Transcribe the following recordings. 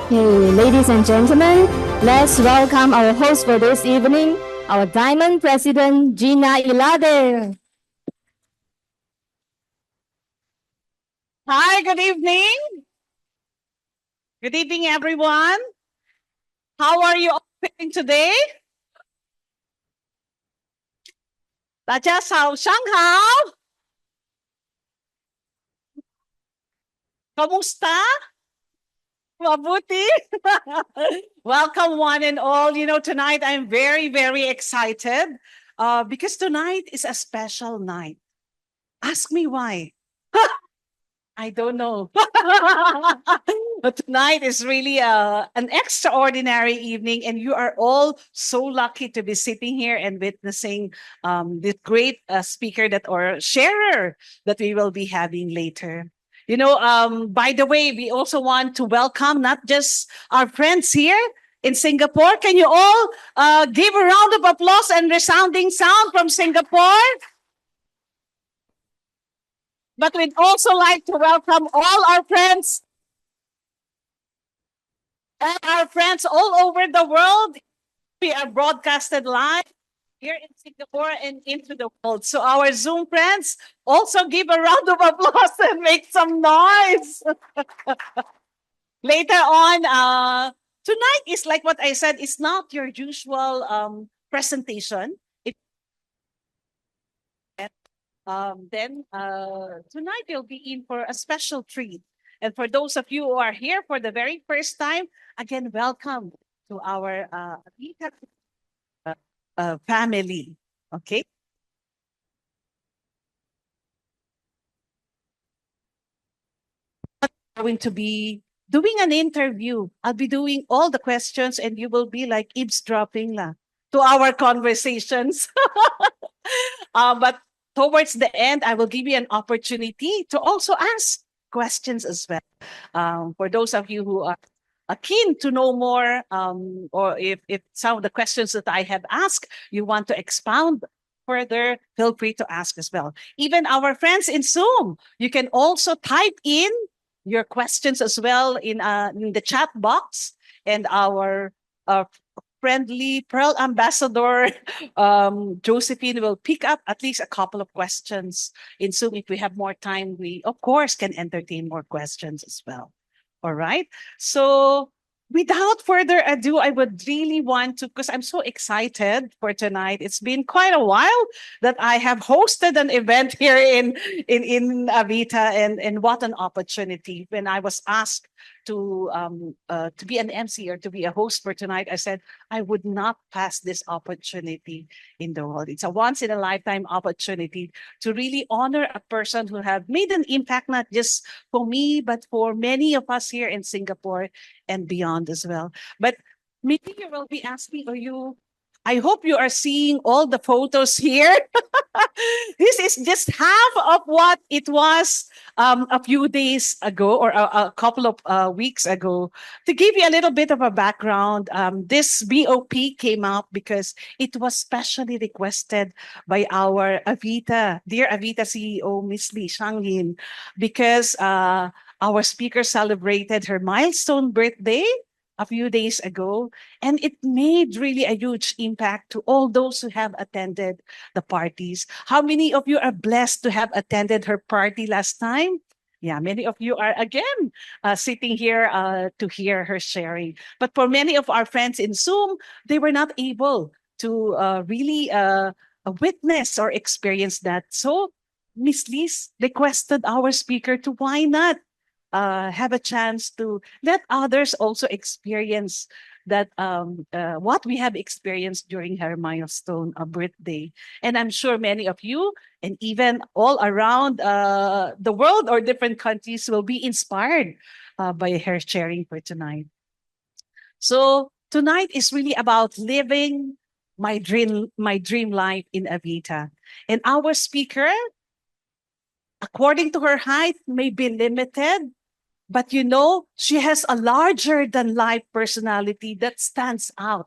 Hey, ladies and gentlemen, let's welcome our host for this evening, our Diamond President, Gina Ilade. Hi, good evening. Good evening, everyone. How are you all feeling today? 大家早上好. Kamusta? Mabuti? Welcome, one and all. Tonight I'm very, very excited because tonight is a special night. Ask me why. I don't know. But tonight is really an extraordinary evening, and you are all so lucky to be sitting here and witnessing this great speaker that or sharer that we will be having later. By the way, we also want to welcome not just our friends here in Singapore. Can you all give a round of applause and resounding sound from Singapore? But we'd also like to welcome all our friends and our friends all over the world. We are broadcasted live here in Singapore and into the world. So our Zoom friends also give a round of applause and make some noise. Later on, tonight is like what I said, it's not your usual presentation. Then tonight you'll be in for a special treat. And for those of you who are here for the very first time, again, welcome to our Avita family. Okay. Going to be doing an interview. I'll be doing all the questions and you will be like eavesdropping to our conversations. But towards the end, I will give you an opportunity to also ask questions as well. For those of you who are keen to know more, or if some of the questions that I have asked, you want to expound further, feel free to ask as well. Even our friends in Zoom, you can also type in your questions as well in the chat box, and our friendly Pearl Ambassador Josephine will pick up at least a couple of questions in Zoom. If we have more time, we of course can entertain more questions as well. All right. So without further ado, I would really want to, because I'm so excited for tonight. It's been quite a while that I have hosted an event here in Avita, and what an opportunity. When I was asked to be an MC or to be a host for tonight, I said I would not pass this opportunity in the world. It's a once in a lifetime opportunity to really honor a person who have made an impact, not just for me, but for many of us here in Singapore and beyond as well. But maybe you will be asking, or you, I hope you are seeing all the photos here. This is just half of what it was a few days ago, or a couple of weeks ago. To give you a little bit of a background, this BOP came out because it was specially requested by our Avita, dear Avita CEO, Miss Lee Shangyin, because our speaker celebrated her milestone birthday a few days ago, and it made really a huge impact to all those who have attended the parties. How many of you are blessed to have attended her party last time? Yeah, many of you are again sitting here to hear her sharing. But for many of our friends in Zoom, they were not able to really witness or experience that. So Miss Liz requested our speaker to why not have a chance to let others also experience that what we have experienced during her milestone birthday. And I'm sure many of you and even all around the world or different countries will be inspired by her sharing for tonight. So tonight is really about living my dream life in Avita. And our speaker, according to her height, may be limited, but she has a larger than life personality that stands out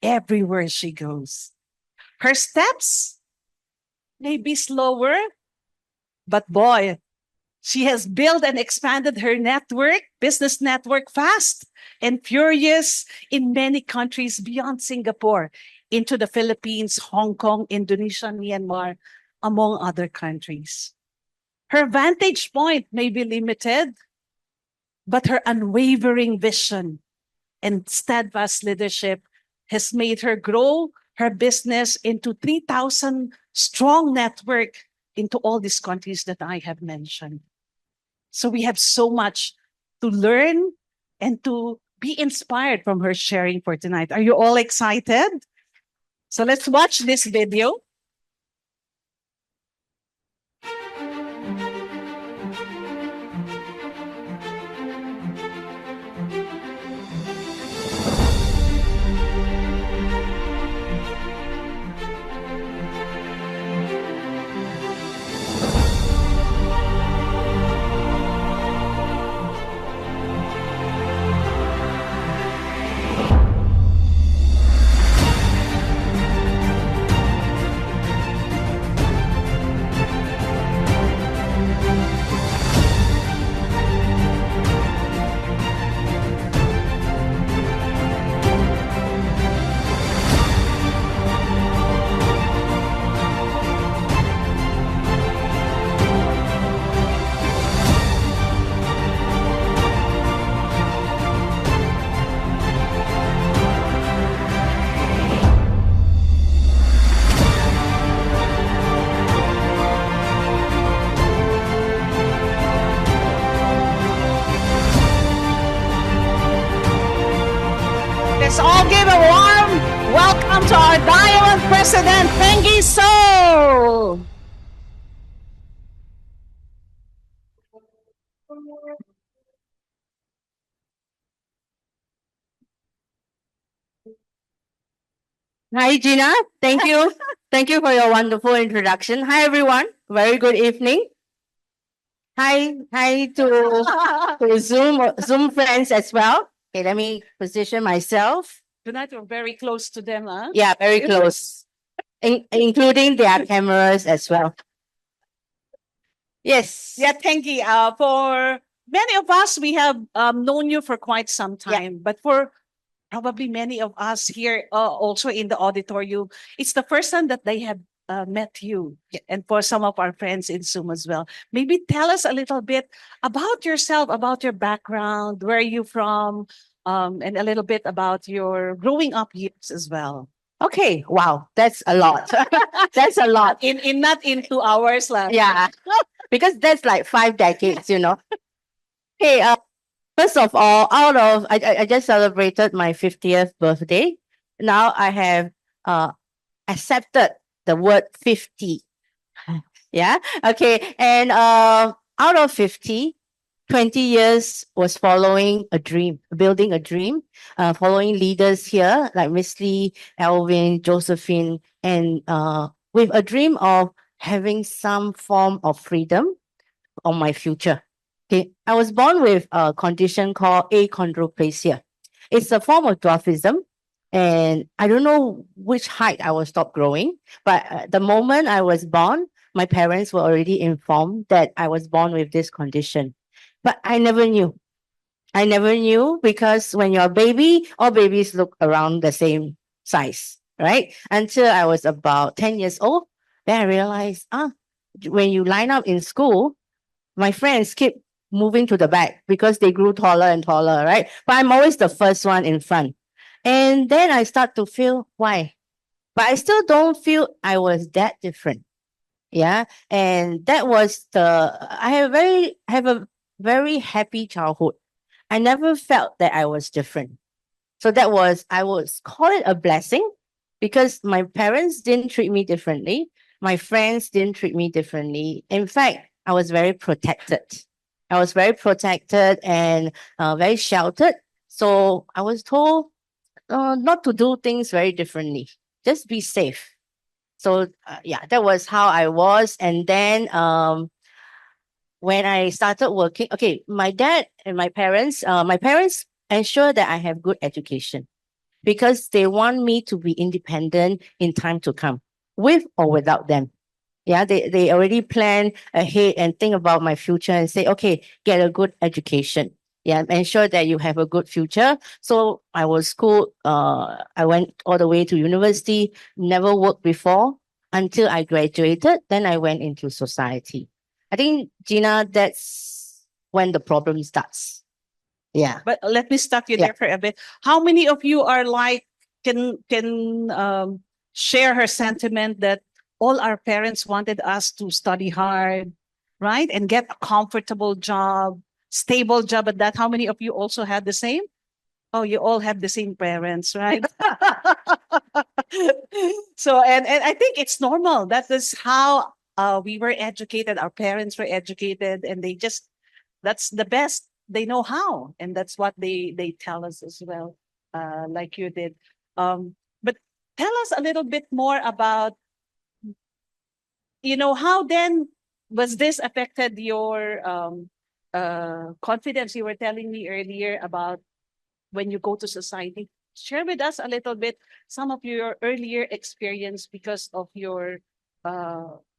everywhere she goes. Her steps may be slower, but boy, She has built and expanded her network, business network, fast and furious in many countries beyond Singapore, into the Philippines, Hong Kong, Indonesia, Myanmar, among other countries. Her vantage point may be limited, but her unwavering vision and steadfast leadership has made her grow her business into 3,000 strong network into all these countries that I have mentioned. So we have so much to learn and to be inspired from her sharing for tonight. Are you all excited? So let's watch this video. Let's all give a warm welcome to our Diamond President, Theigi Soe. Hi, Gina. Thank you. Thank you for your wonderful introduction. Hi, everyone. Very good evening. Hi to Zoom friends as well. Okay, let me position myself. Tonight we're very close to them, huh? Yeah, very close, including their cameras as well. Yes. Yeah, Theigi. For many of us, we have known you for quite some Yeah. time, but for probably many of us here, also in the auditorium, it's the first time that they have met you. Yeah. And for some of our friends in Zoom as well. Maybe tell us a little bit about yourself, about your background, where are you from, and a little bit about your growing up years as well. Okay. Wow, that's a lot. That's a lot. In not in 2 hours, lah. Yeah, because that's like 5 decades, you know. Hey, first of all, I just celebrated my 50th birthday. Now I have accepted the word 50. Yeah. Okay. And out of 50, 20 years was following a dream, building a dream, following leaders here like Miss Lee, Alvin, Josephine, and with a dream of having some form of freedom on my future. Okay. I was born with a condition called achondroplasia. It's a form of dwarfism. And I don't know which height I will stop growing. But the moment I was born, my parents were already informed that I was born with this condition. But I never knew. I never knew because when you're a baby, all babies look around the same size, right? Until I was about 10 years old, then I realized, when you line up in school, my friends keep moving to the back because they grew taller and taller, right? But I'm always the first one in front. And then I start to feel why. But I still don't feel I was that different. Yeah. And that was have a very happy childhood. I never felt that I was different. So I would call it a blessing because my parents didn't treat me differently. My friends didn't treat me differently. In fact, I was very protected. I was very protected and very sheltered. So I was told not to do things very differently. Just be safe. So yeah, that was how I was. And then when I started working, okay, my dad and my parents ensure that I have good education because they want me to be independent in time to come, with or without them. Yeah, they already plan ahead and think about my future and say, okay, get a good education. Yeah, ensure that you have a good future. So I was school, I went all the way to university, never worked before until I graduated. Then I went into society. I think, Gina, that's when the problem starts. Yeah. But let me stop you Yeah. there for a bit. How many of you are like can share her sentiment that all our parents wanted us to study hard, right, and get a comfortable job, stable job at that? How many of you also had the same? Oh, you all have the same parents, right? So and I think it's normal. That is how we were educated. Our parents were educated, and they just that's the best they know how, and that's what they tell us as well, like you did. But tell us a little bit more about how then was this affected your confidence. You were telling me earlier about when you go to society. Share with us a little bit some of your earlier experience because of your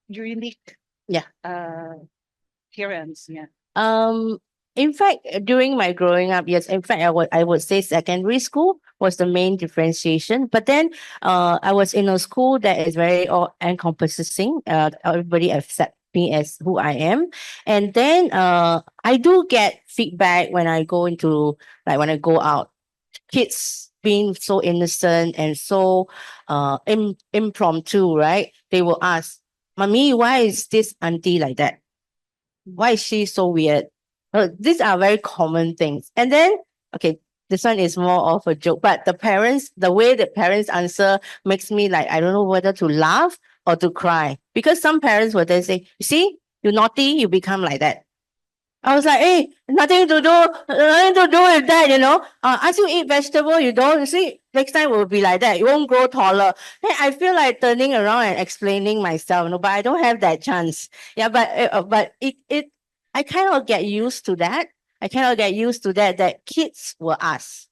unique Yeah. appearance. Yeah. Um, in fact, during my growing up, yes, in fact, I would say secondary school was the main differentiation. But then, I was in a school that is very all encompassing. Everybody accept me as who I am, and then, I do get feedback when I go into like when I go out. Kids being so innocent and so impromptu, right? They will ask, "Mommy, why is this auntie like that? Why is she so weird?" These are very common things. And then, okay, this one is more of a joke, but the way the parents answer makes me like, I don't know whether to laugh or to cry. Because some parents will then say, "You see, you naughty, you become like that." I was like, hey, nothing to do with that, you know. As you eat vegetable, you don't. You see, next time will be like that. You won't grow taller. Then I feel like turning around and explaining myself, but I don't have that chance. Yeah, but I kind of get used to that. I kind of get used to that kids will ask.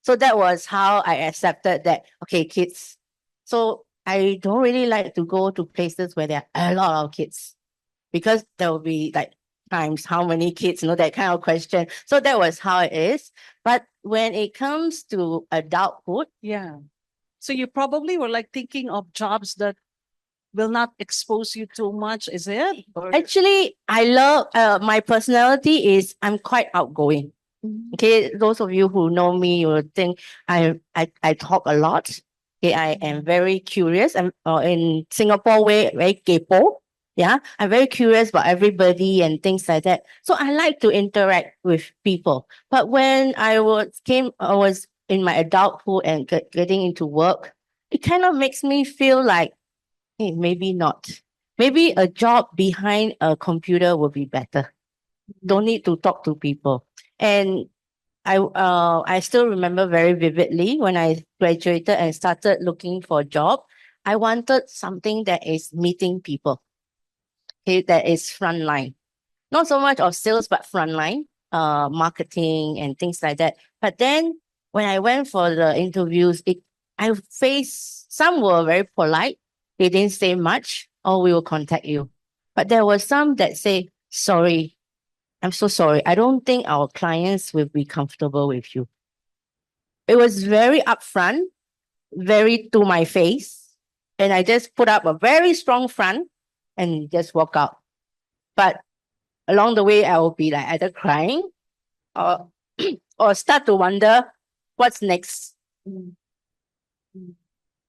So that was how I accepted that. Okay, kids. So I don't really like to go to places where there are a lot of kids because there will be like times how many kids, that kind of question. So that was how it is. But when it comes to adulthood, Yeah. So you probably were like thinking of jobs that will not expose you too much, is it? Or actually, I love my personality is I'm quite outgoing. Mhm. Okay, those of you who know me, you will think I talk a lot. Okay, I am very curious. I'm in Singapore way very kepo. Yeah, I'm very curious about everybody and things like that. So I like to interact with people. But when I was in my adulthood and getting into work, it kind of makes me feel like, hey, maybe not. Maybe a job behind a computer will be better. Don't need to talk to people. And I still remember very vividly when I graduated and started looking for a job. I wanted something that is meeting people. Okay, that is frontline. Not so much of sales, but frontline, marketing and things like that. But then when I went for the interviews, I faced some were very polite. They didn't say much, or we will contact you. But there were some that say, sorry, I'm so sorry. I don't think our clients will be comfortable with you. It was very upfront, very to my face. And I just put up a very strong front and just walk out. But along the way, I will be like either crying or or start to wonder what's next. Mm. Mm.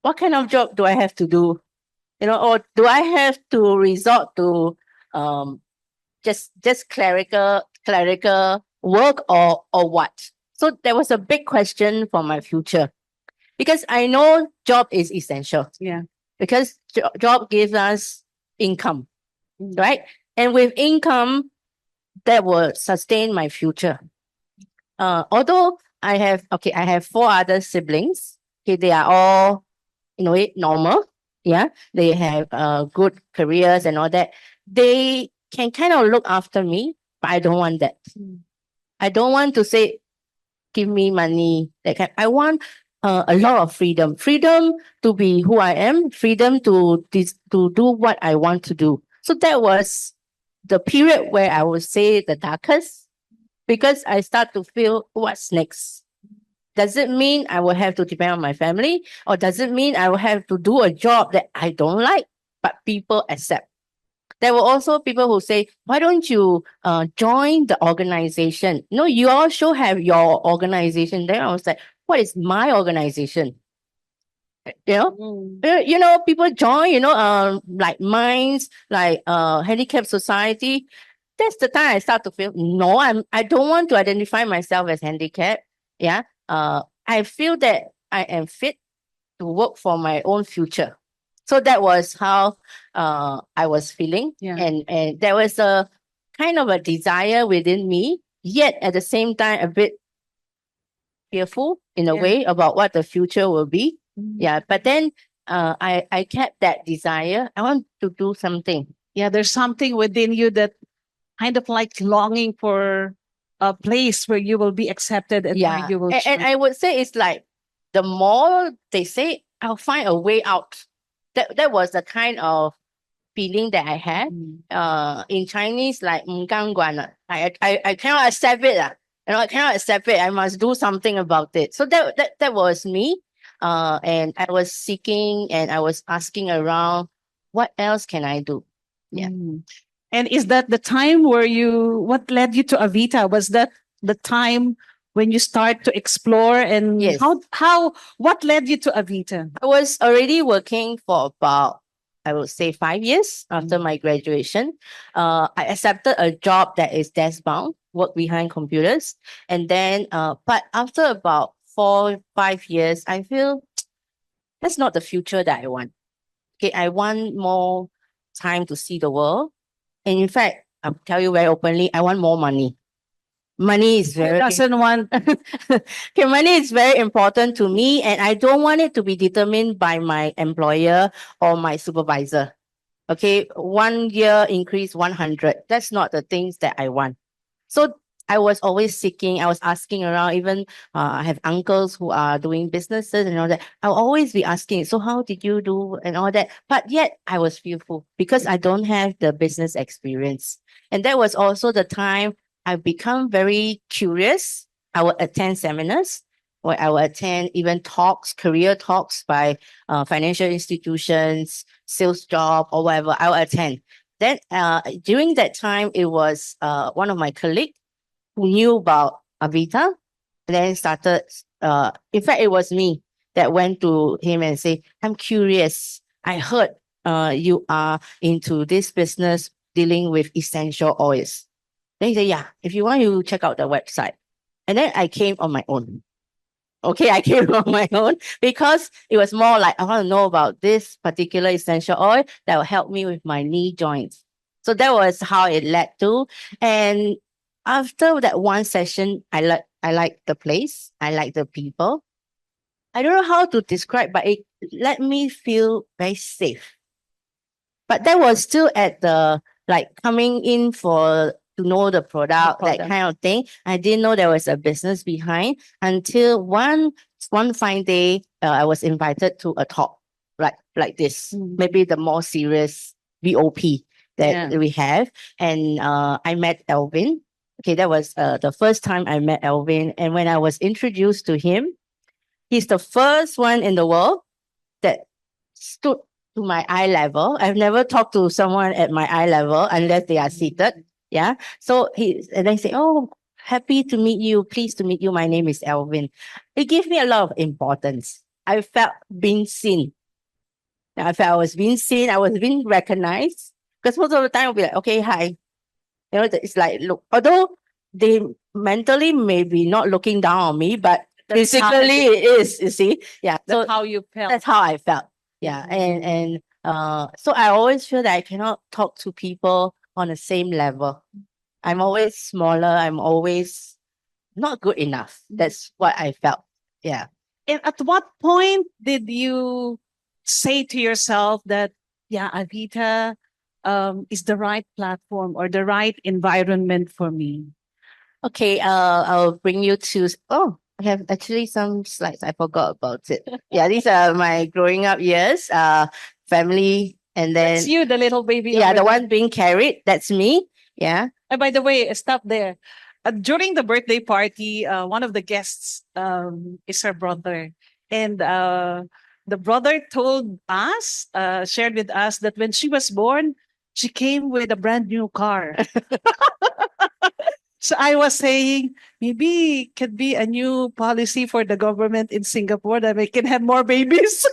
What kind of job do I have to do? Or do I have to resort to um just clerical work or what? So there was a big question for my future because I know job is essential Yeah. because job gives us income, Mm. right? And with income, that will sustain my future. Although I have four other siblings. Okay, they are all normal. Yeah, they have good careers and all that. They can kind of look after me, but I don't want that. Mm. I don't want to say give me money. That kind. I want a lot of freedom. Freedom to be who I am, freedom to do what I want to do. So that was the period where I would say the darkest, because I start to feel what's next. Does it mean I will have to depend on my family? Or does it mean I will have to do a job that I don't like, but people accept? There were also people who say, why don't you join the organization? No, you also have your organization. Then I was like, what is my organization? You know, people join, like minds, like handicap society. That's the time I start to feel, no, I don't want to identify myself as handicapped. Yeah. I feel that I am fit to work for my own future. So that was how I was feeling. Yeah. And there was a kind of a desire within me, yet at the same time a bit fearful in a Yeah. way about what the future will be. Mm. Yeah. But then I kept that desire. I want to do something. Yeah, there's something within you that kind of like longing for a place where you will be accepted and where Yeah. you will And shine. I would say it's like the more they say, I'll find a way out. That was the kind of feeling that I had. In Chinese, like 唔甘愿啊. I cannot accept it. I cannot accept it. I must do something about it. So that was me. And I was seeking and I was asking around, what else can I do? Yeah. And is that the time where what led you to Avita? Was that the time when you start to explore, and Yes. what led you to Avita? I was already working for about, I would say, 5 years after my graduation. I accepted a job that is desk bound, work behind computers. And then, but after about 4, 5 years, I feel that's not the future that I want. Okay, I want more time to see the world. And in fact, I'll tell you very openly, I want more money. Money is Who very doesn't want? okay, money is very important to me, and I don't want it to be determined by my employer or my supervisor. Okay, 1 year increase 100. That's not the things that I want. So I was always seeking, I was asking around, even I have uncles who are doing businesses and all that. I'll always be asking, so how did you do and all that? But yet I was fearful because I don't have the business experience. And that was also the time I become very curious. I would attend seminars, or I would attend even talks, career talks by financial institutions, sales job, or whatever. I would attend. Then during that time, it was one of my colleagues who knew about Avita, and then started. In fact, it was me that went to him and say, "I'm curious. I heard you are into this business dealing with essential oils." Then he said, "Yeah, if you want, you check out the website." And then I came on my own. Okay, I came on my own because it was more like I want to know about this particular essential oil that will help me with my knee joints. So that was how it led to. And after that one session, I like the place, I like the people. I don't know how to describe, but it let me feel very safe. But that was still at the like coming in for to know the product, that kind of thing. I didn't know there was a business behind until one fine day, I was invited to a talk like this, maybe the more serious VOP that we have. And I met Elvin. Okay, that was the first time I met Elvin. And when I was introduced to him, he's the first one in the world that stood to my eye level. I've never talked to someone at my eye level unless they are seated. Yeah. So and then say, "Oh, happy to meet you. Pleased to meet you. My name is Elvin." It gave me a lot of importance. I felt being seen. I felt I was being seen. I was being recognized. Because most of the time I'll be like, "Okay, hi." It's like, look, although they mentally maybe not looking down on me, but physically it is, you see. Yeah. That's how you felt. That's how I felt. Yeah. And so I always feel that I cannot talk to people on the same level. I'm always smaller. I'm always not good enough. That's what I felt. Yeah. And at what point did you say to yourself that, yeah, Avita is the right platform or the right environment for me? Okay, I'll bring you to I have actually some slides. I forgot about it. Yeah, these are my growing up years. Family, and That's then you, the little baby yeah, over the there. one being carried. That's me. Yeah. And by the way, stop there. During the birthday party, one of the guests is her brother. And the brother told us, shared with us, that when she was born, she came with a brand new car. So I was saying, maybe it could be a new policy for the government in Singapore that we can have more babies.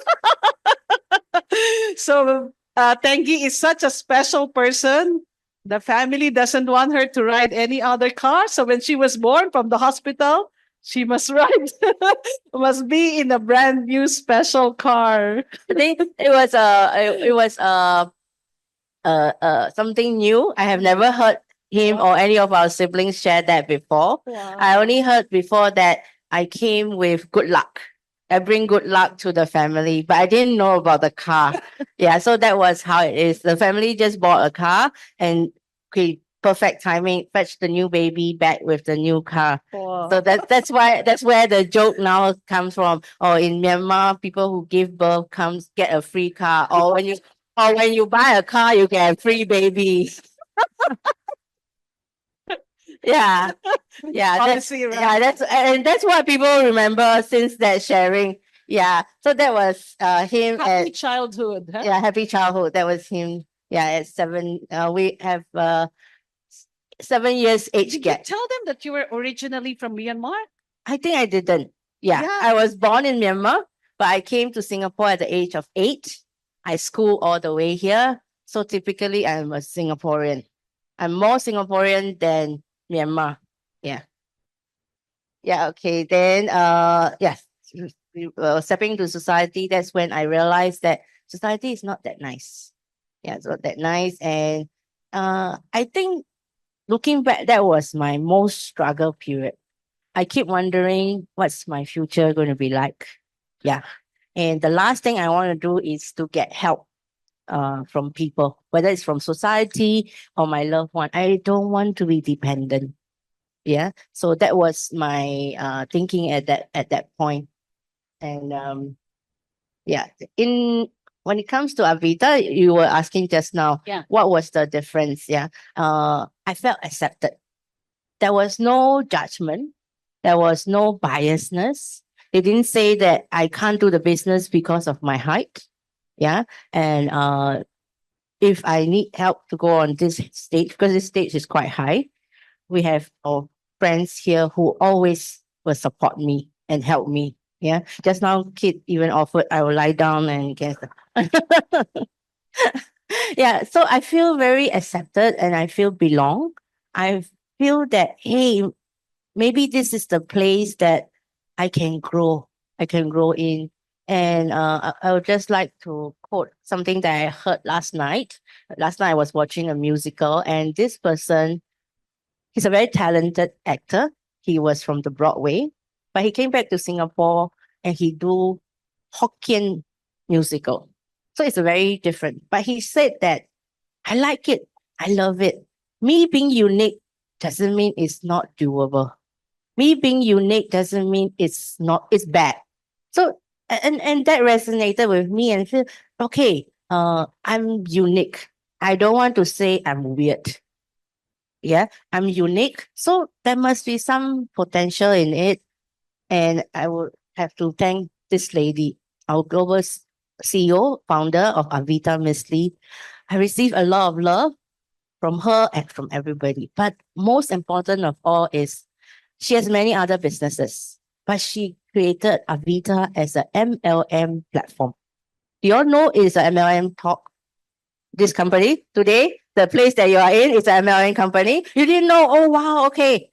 So Tengi is such a special person. The family doesn't want her to ride any other car. So when she was born from the hospital, she must ride, must be in a brand new special car. I think it was something new. I have never heard him or any of our siblings share that before. I Wow. only heard before that I came with good luck. I bring good luck to the family, but I didn't know about the car. Yeah, so that was how it is. The family just bought a car and okay, perfect timing, fetch the new baby back with the new car. Wow. So that's where the joke now comes from. Or in Myanmar, people who give birth comes get a free car. Or when you buy a car, you get free babies. Yeah, yeah, Policy, right? that's what people remember since that sharing. Yeah, so that was him Happy at childhood, huh? yeah happy childhood. That was him. Yeah, at 7. We have 7 years age Did you gap. tell them that you were originally from Myanmar? I think I didn't. Yeah, Yeah. I was born in Myanmar, but I came to Singapore at the age of 8. I school all the way here. So typically, I'm a Singaporean. I'm more Singaporean than Myanmar. Yeah. Yeah. Okay. Then, yes, stepping into society, that's when I realized that society is not that nice. Yeah, it's not that nice. And I think looking back, that was my most struggle period. I keep wondering what's my future going to be like. Yeah. And the last thing I want to do is to get help from people, whether it's from society or my loved one. I don't want to be dependent. Yeah. So that was my thinking at that point. And yeah, in when it comes to Avita, you were asking just now, Yeah. what was the difference? Yeah. I felt accepted. There was no judgment. There was no biasness. They didn't say that I can't do the business because of my height. Yeah. And if I need help to go on this stage, because this stage is quite high, we have our friends here who always will support me and help me. Yeah. Just now, Kit even offered I will lie down and get. Yeah. So I feel very accepted and I feel belong. I feel that, hey, maybe this is the place that I can grow. I can grow in. And I would just like to quote something that I heard last night. Last night I was watching a musical, and this person, he's a very talented actor. He was from the Broadway, but he came back to Singapore and he do Hokkien musical. So it's a very different. But he said that I like it. I love it. Me being unique doesn't mean it's not doable. Me being unique doesn't mean it's bad. So and that resonated with me and feel okay, I'm unique. I don't want to say I'm weird. Yeah, I'm unique. So there must be some potential in it. And I would have to thank this lady, our global CEO, founder of Avita, Miss Lee. I received a lot of love from her and from everybody. But most important of all is she has many other businesses, but she created Avita as a MLM platform. Do you all know it's a MLM talk? This company today, the place that you are in is an MLM company. You didn't know? Oh wow, okay.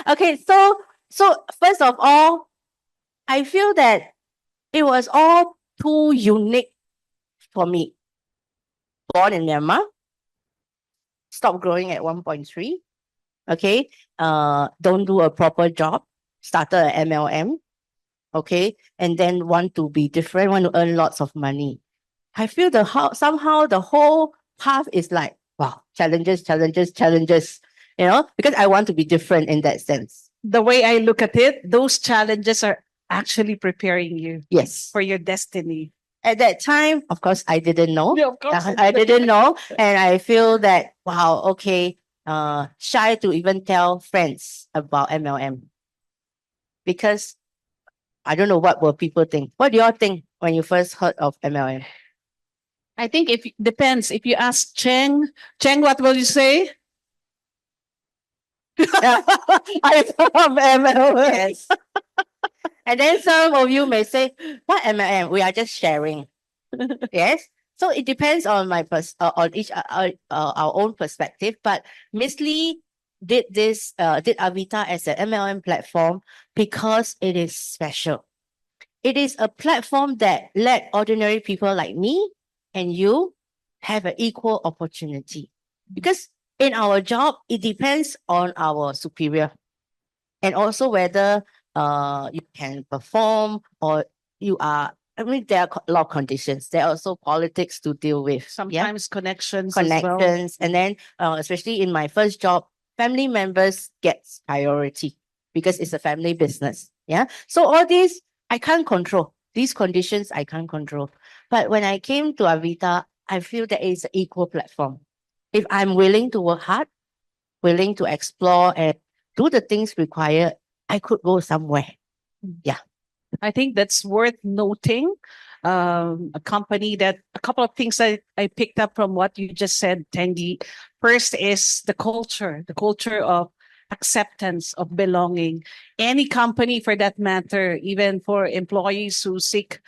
Okay, so first of all, I feel that it was all too unique for me. Born in Myanmar, stopped growing at 1.3. Okay. Don't do a proper job, started an MLM. Okay. And then want to be different, want to earn lots of money. I feel somehow the whole path is like, wow, challenges, challenges, challenges, because I want to be different in that sense. the way I look at it, those challenges are actually preparing you Yes. for your destiny. At that time, of course, I didn't know. Yeah, of course. I didn't know. And I feel that, wow, okay, shy to even tell friends about MLM because I don't know what will people think. What do y'all think when you first heard of MLM? I think if depends. If you ask Cheng, what will you say? I love MLM. Yes. And then some of you may say, what MLM? We are just sharing. Yes. So it depends on on each our own perspective. But Miss Lee did Avita as an MLM platform because it is special. It is a platform that let ordinary people like me and you have an equal opportunity. Because in our job, it depends on our superior and also whether you can perform or you are. I mean, there are a lot of conditions. There are also politics to deal with. Yeah, Sometimes connections as well. connections, and then especially in my first job, family members gets priority because it's a family business. Yeah, so all these I can't control. These conditions I can't control. But when I came to Avita, I feel that it's an equal platform. If I'm willing to work hard, willing to explore and do the things required, I could go somewhere. Yeah. I think that's worth noting. A company that a couple of things I picked up from what you just said, Tengi. First is the culture of acceptance of belonging. Any company for that matter, even for employees who seek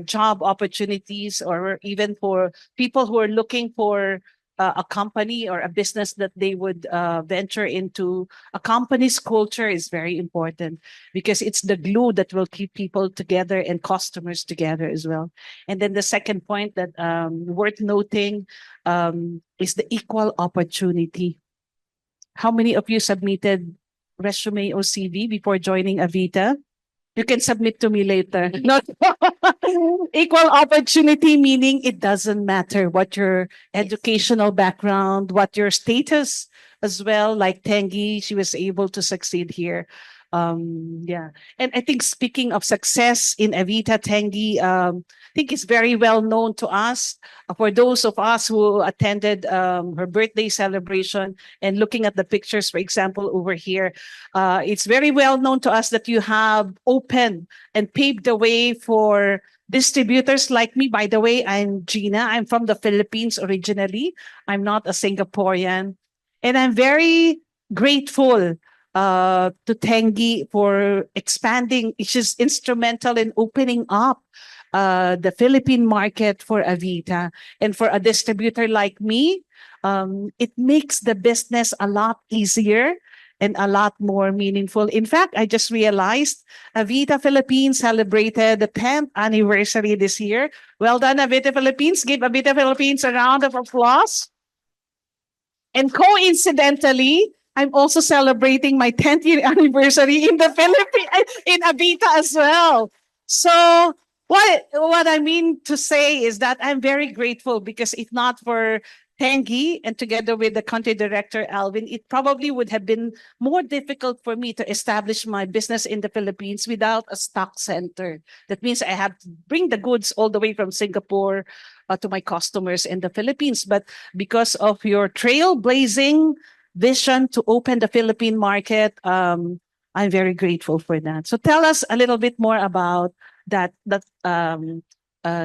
job opportunities or even for people who are looking for a company or a business that they would venture into, a company's culture is very important because it's the glue that will keep people together and customers together as well. And then the second point that worth noting is the equal opportunity. How many of you submitted resume or CV before joining Avita? You can submit to me later. Not equal opportunity, meaning it doesn't matter what your educational background, what your status as well. Like Tengi, she was able to succeed here. Yeah. And I think speaking of success in Avita, Tengi, I think it's very well known to us. For those of us who attended her birthday celebration and looking at the pictures, for example, over here, it's very well known to us that you have opened and paved the way for distributors like me. By the way, I'm Gina. I'm from the Philippines originally. I'm not a Singaporean. And I'm very grateful to Tengi for expanding. She's instrumental in opening up the Philippine market for Avita. And for a distributor like me, it makes the business a lot easier and a lot more meaningful. In fact, I just realized Avita Philippines celebrated the 10th anniversary this year. Well done, Avita Philippines. Give Avita Philippines a round of applause. And coincidentally, I'm also celebrating my 10th year anniversary in the Philippines, in Avita as well. So what I mean to say is that I'm very grateful because if not for Tengi and together with the country director Alvin, it probably would have been more difficult for me to establish my business in the Philippines without a stock center. That means I have to bring the goods all the way from Singapore to my customers in the Philippines. But because of your trailblazing vision to open the Philippine market, I'm very grateful for that. So tell us a little bit more about that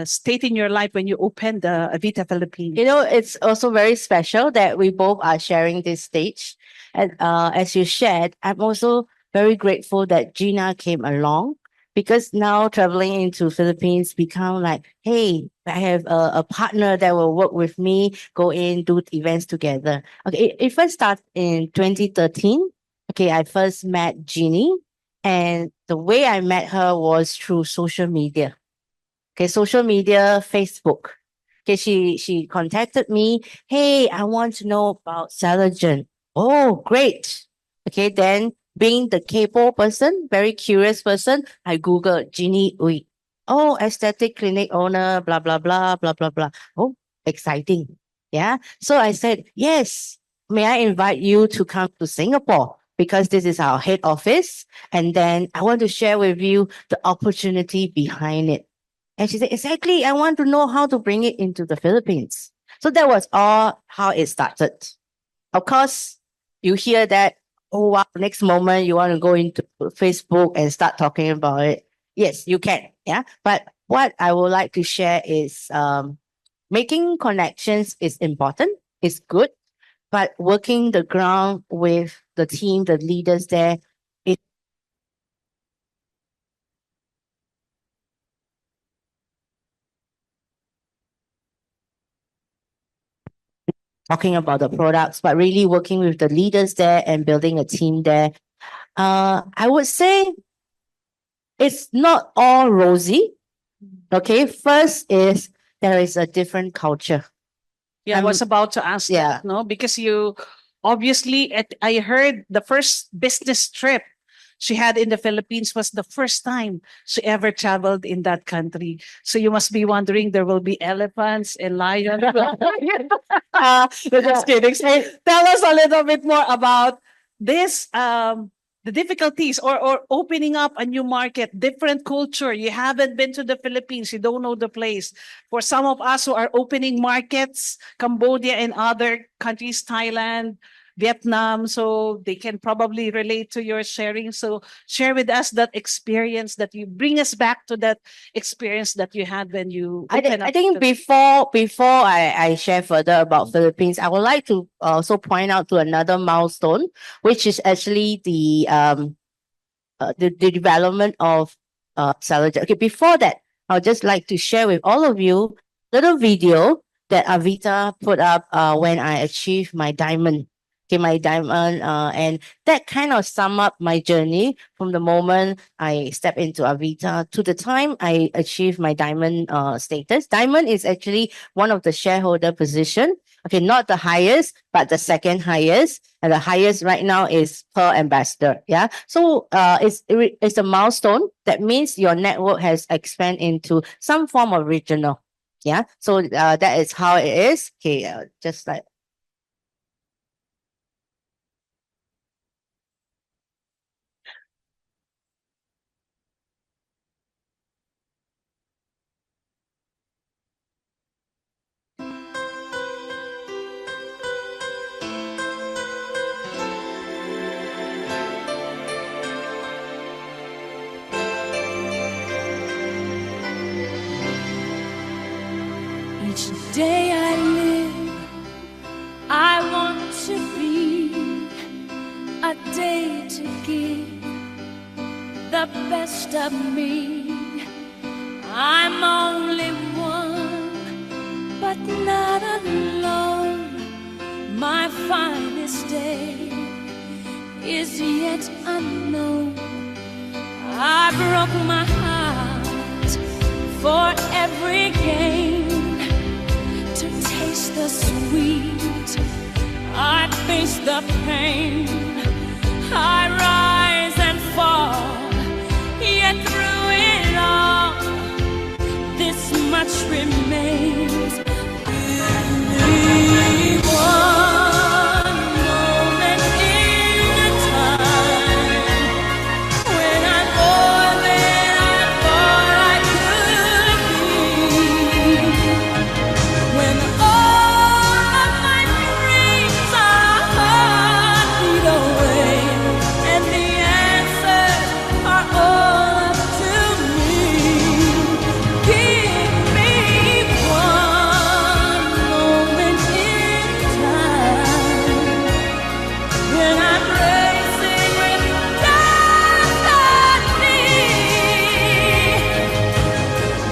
state in your life when you opened the Avita Philippines. You know, it's also very special that we both are sharing this stage. And as you shared, I'm also very grateful that Gina came along because now traveling into Philippines become like, hey, I have a partner that will work with me, go in, do events together. Okay, it first started in 2013. Okay, I first met Jeannie, and the way I met her was through social media. Okay, social media, Facebook. Okay, she contacted me. Hey, I want to know about Salagen. Oh, great. Okay, then being the capo person, very curious person, I Googled Jeannie Ui. Oh, aesthetic clinic owner, blah, blah, blah, blah, blah, blah. Oh, exciting. Yeah. So I said, yes, may I invite you to come to Singapore? because this is our head office. And then I want to share with you the opportunity behind it. And she said, exactly, I want to know how to bring it into the Philippines. So that was all how it started. Of course, you hear that, oh wow, next moment you want to go into Facebook and start talking about it. Yes, you can. Yeah. But what I would like to share is making connections is important, it's good, but working the ground with the team, the leaders there, is talking about the products, but really working with the leaders there and building a team there. I would say it's not all rosy. Okay, first is there is a different culture. Yeah, I was about to ask Yeah. that, no? Because you obviously, I heard the first business trip she had in the Philippines was the first time she ever traveled in that country. So you must be wondering there will be elephants and lions. Just kidding. So tell us a little bit more about this the difficulties or opening up a new market, different culture. You haven't been to the Philippines, you don't know the place. For some of us who are opening markets, Cambodia and other countries, Thailand, Vietnam, so they can probably relate to your sharing. So share with us that experience that you bring us back to that experience that you had when you I think before I share further about Philippines, I would like to also point out to another milestone, which is actually the development of Salaja. Okay, before that, I would just like to share with all of you little video that Avita put up when I achieved my diamond. Okay, my diamond, and that kind of sum up my journey from the moment I step into Avita to the time I achieve my diamond status. Diamond is actually one of the shareholder position. Okay, not the highest, but the second highest, and the highest right now is per ambassador. Yeah, so it's a milestone. That means your network has expanded into some form of regional. Yeah, so that is how it is. Okay, just like Each day I live, I want to be a day to give the best of me. I'm only one, but not alone. My finest day is yet unknown. I broke my heart for every gain. To taste the sweet, I face the pain. I rise and fall, yet through it all, this much remains. Only one moment in a time, when I'm more than I thought I could be. When all of my dreams are a heartbeat away, and the answers are all up to me. Give me one moment in time, when I'm racing with destiny.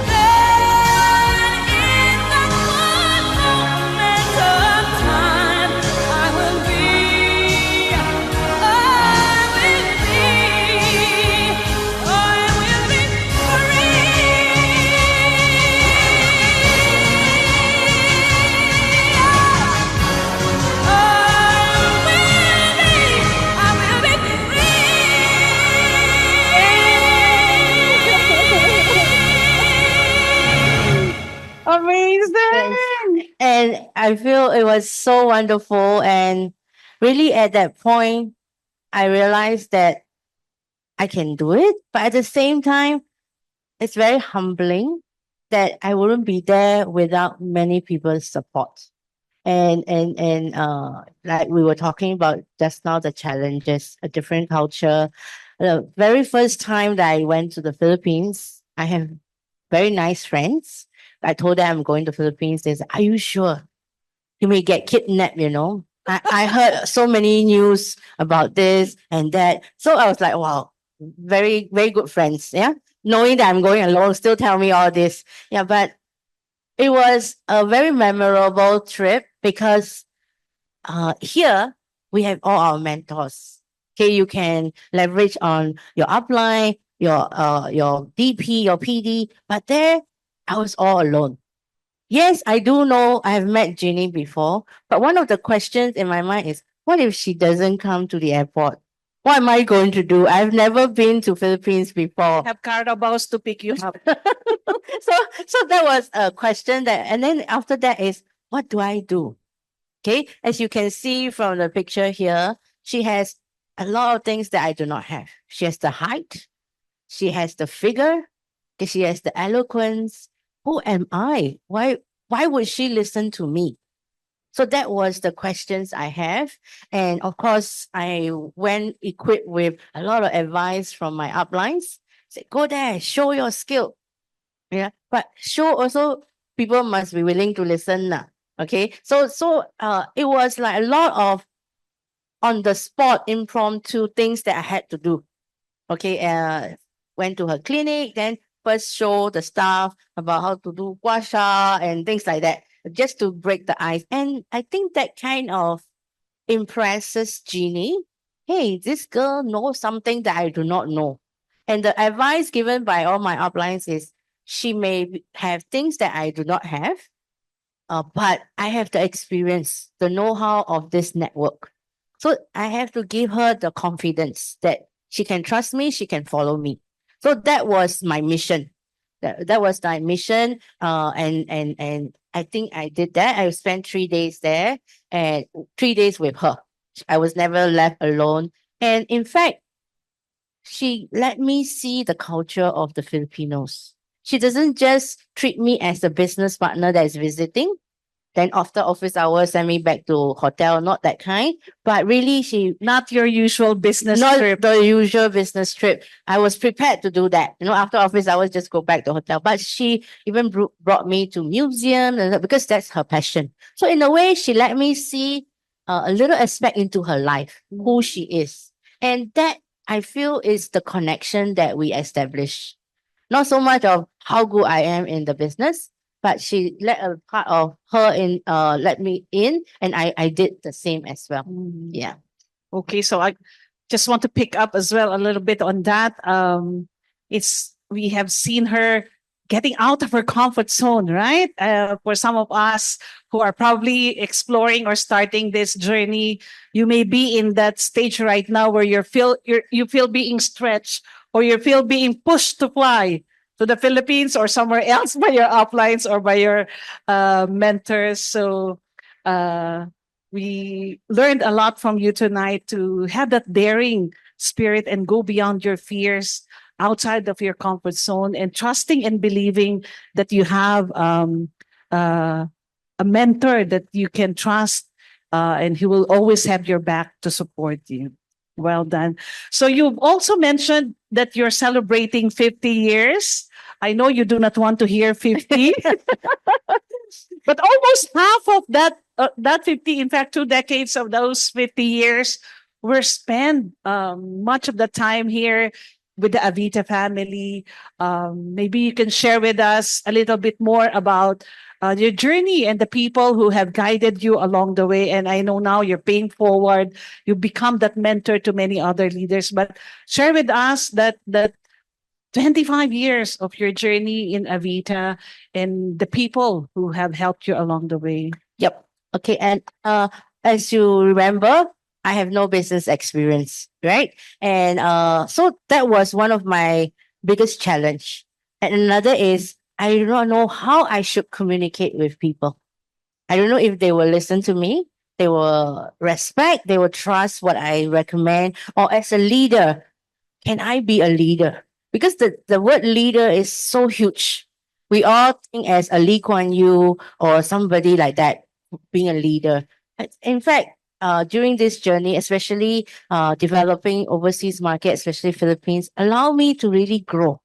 Then in the one moment of time, I will be, I will be Amazing. and I feel it was so wonderful, and really at that point I realized that I can do it, but at the same time, it's very humbling that I wouldn't be there without many people's support. And like we were talking about just now, the challenges, a different culture. The very first time that I went to the Philippines, I have very nice friends. I told them I'm going to Philippines. They said, "Are you sure? You may get kidnapped, you know." I heard so many news about this and that. So I was like, wow, very, very good friends. Yeah. Knowing that I'm going alone, still tell me all this. Yeah, but it was a very memorable trip because here we have all our mentors. Okay, you can leverage on your upline, your DP, your PD, but there I was all alone. Yes, I do know I have met Ginny before, but one of the questions in my mind is, what if she doesn't come to the airport? What am I going to do? I've never been to Philippines before. Have Carabaos to pick you up. So that was a question that, and then after that is, what do I do? Okay, as you can see from the picture here, she has a lot of things that I do not have. She has the height, she has the figure, okay, she has the eloquence. Who am I? Why would she listen to me? So that was the questions I have. And of course, I went equipped with a lot of advice from my uplines. Say, go there, show your skill. Yeah. But show also people must be willing to listen. Okay. So it was like a lot of on the spot impromptu things that I had to do. Okay. Went to her clinic, then first show the staff about how to do gua sha and things like that, just to break the ice. And I think that kind of impresses Jeannie. Hey, this girl knows something that I do not know. And the advice given by all my uplines is she may have things that I do not have, but I have the experience, the know-how of this network. So I have to give her the confidence that she can trust me, she can follow me. So that was my mission. That was my mission. And I think I did that. I spent 3 days there and 3 days with her. I was never left alone. And in fact, she let me see the culture of the Filipinos. She doesn't just treat me as a business partner that is visiting, then after office hours send me back to hotel, not that kind. But really she Not your usual business not trip. the usual business trip. I was prepared to do that. After office hours, just go back to hotel. But she even brought me to museum because that's her passion. So in a way, she let me see a little aspect into her life, who she is, and that I feel is the connection that we establish. Not so much of how good I am in the business, but she let a part of her in let me in, and I did the same as well. Yeah. Okay, so I just want to pick up as well a little bit on that. It's we have seen her getting out of her comfort zone, right? For some of us who are probably exploring or starting this journey, you may be in that stage right now where you feel being stretched or you feel being pushed to fly to the Philippines or somewhere else by your uplines or by your mentors. So. Uh, we learned a lot from you tonight to have that daring spirit and go beyond your fears outside of your comfort zone and trusting and believing that you have uh, a mentor that you can trust and he will always have your back to support you. Well done. So you've also mentioned that you're celebrating 50 years. I know you do not want to hear 50, but almost half of that 50, in fact 2 decades of those 50 years were spent much of the time here with the Avita family. Maybe you can share with us a little bit more about your journey and the people who have guided you along the way. And I know now you're paying forward. You become that mentor to many other leaders. But share with us that 25 years of your journey in Avita and the people who have helped you along the way. Yep. Okay. And as you remember, I have no business experience, right? And so that was one of my biggest challenge. And another is I do not know how I should communicate with people. I don't know if they will listen to me. they will respect, they will trust what I recommend. Or as a leader, can I be a leader? Because the word leader is so huge. We all think as a Lee Kuan Yew or somebody like that being a leader. In fact, during this journey, especially developing overseas market, especially Philippines, allow me to really grow.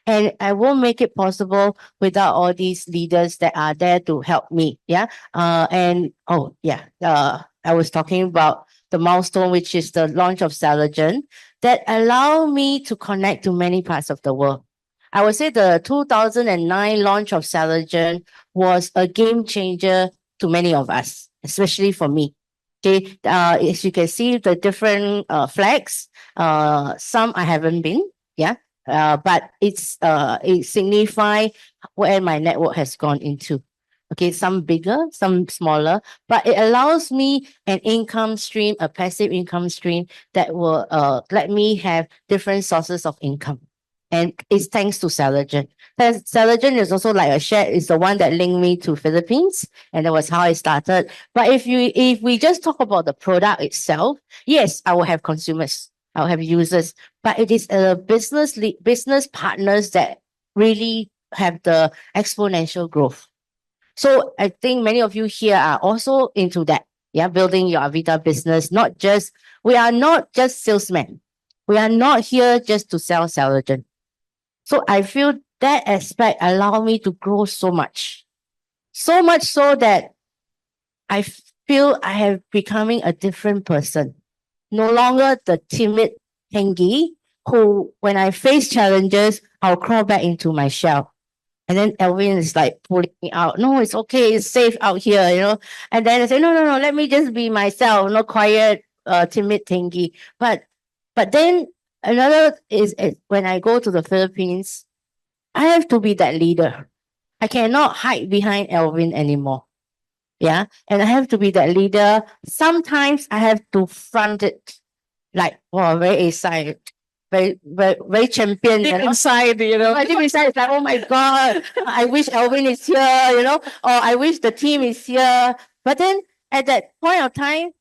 And I won't make it possible without all these leaders that are there to help me. Yeah. And oh yeah, I was talking about the milestone, which is the launch of Salagen, that allow me to connect to many parts of the world. I would say the 2009 launch of Salagen was a game changer to many of us, especially for me. Okay, as you can see, the different flags. Some I haven't been. Yeah, but it signify where my network has gone into. Okay, some bigger, some smaller, but it allows me an income stream, a passive income stream that will let me have different sources of income. And it's thanks to Salagen. Salagen is also like a share, is the one that linked me to Philippines, and that was how I started. But if we just talk about the product itself, yes, I will have consumers, I will have users, but it is a business partners that really have the exponential growth. So I think many of you here are also into that. Yeah, building your Avita business. We are not just salesmen. We are not here just to sell Salagen. So I feel that aspect allow me to grow so much. So much so that I feel I have becoming a different person. No longer the timid Theingi who, when I face challenges, I'll crawl back into my shell. And then Elvin is like pulling me out. No, it's okay. It's safe out here, you know. And then I say, no. Let me just be myself. No quiet, timid Theingi. But then another is when I go to the Philippines, I have to be that leader. I cannot hide behind Elvin anymore. Yeah. And I have to be that leader. Sometimes I have to front it like, wow, very excited. Very champion, Deep you know. inside, My deep inside is like, oh my God, I wish Elvin is here, you know, or I wish the team is here. But then at that point of time,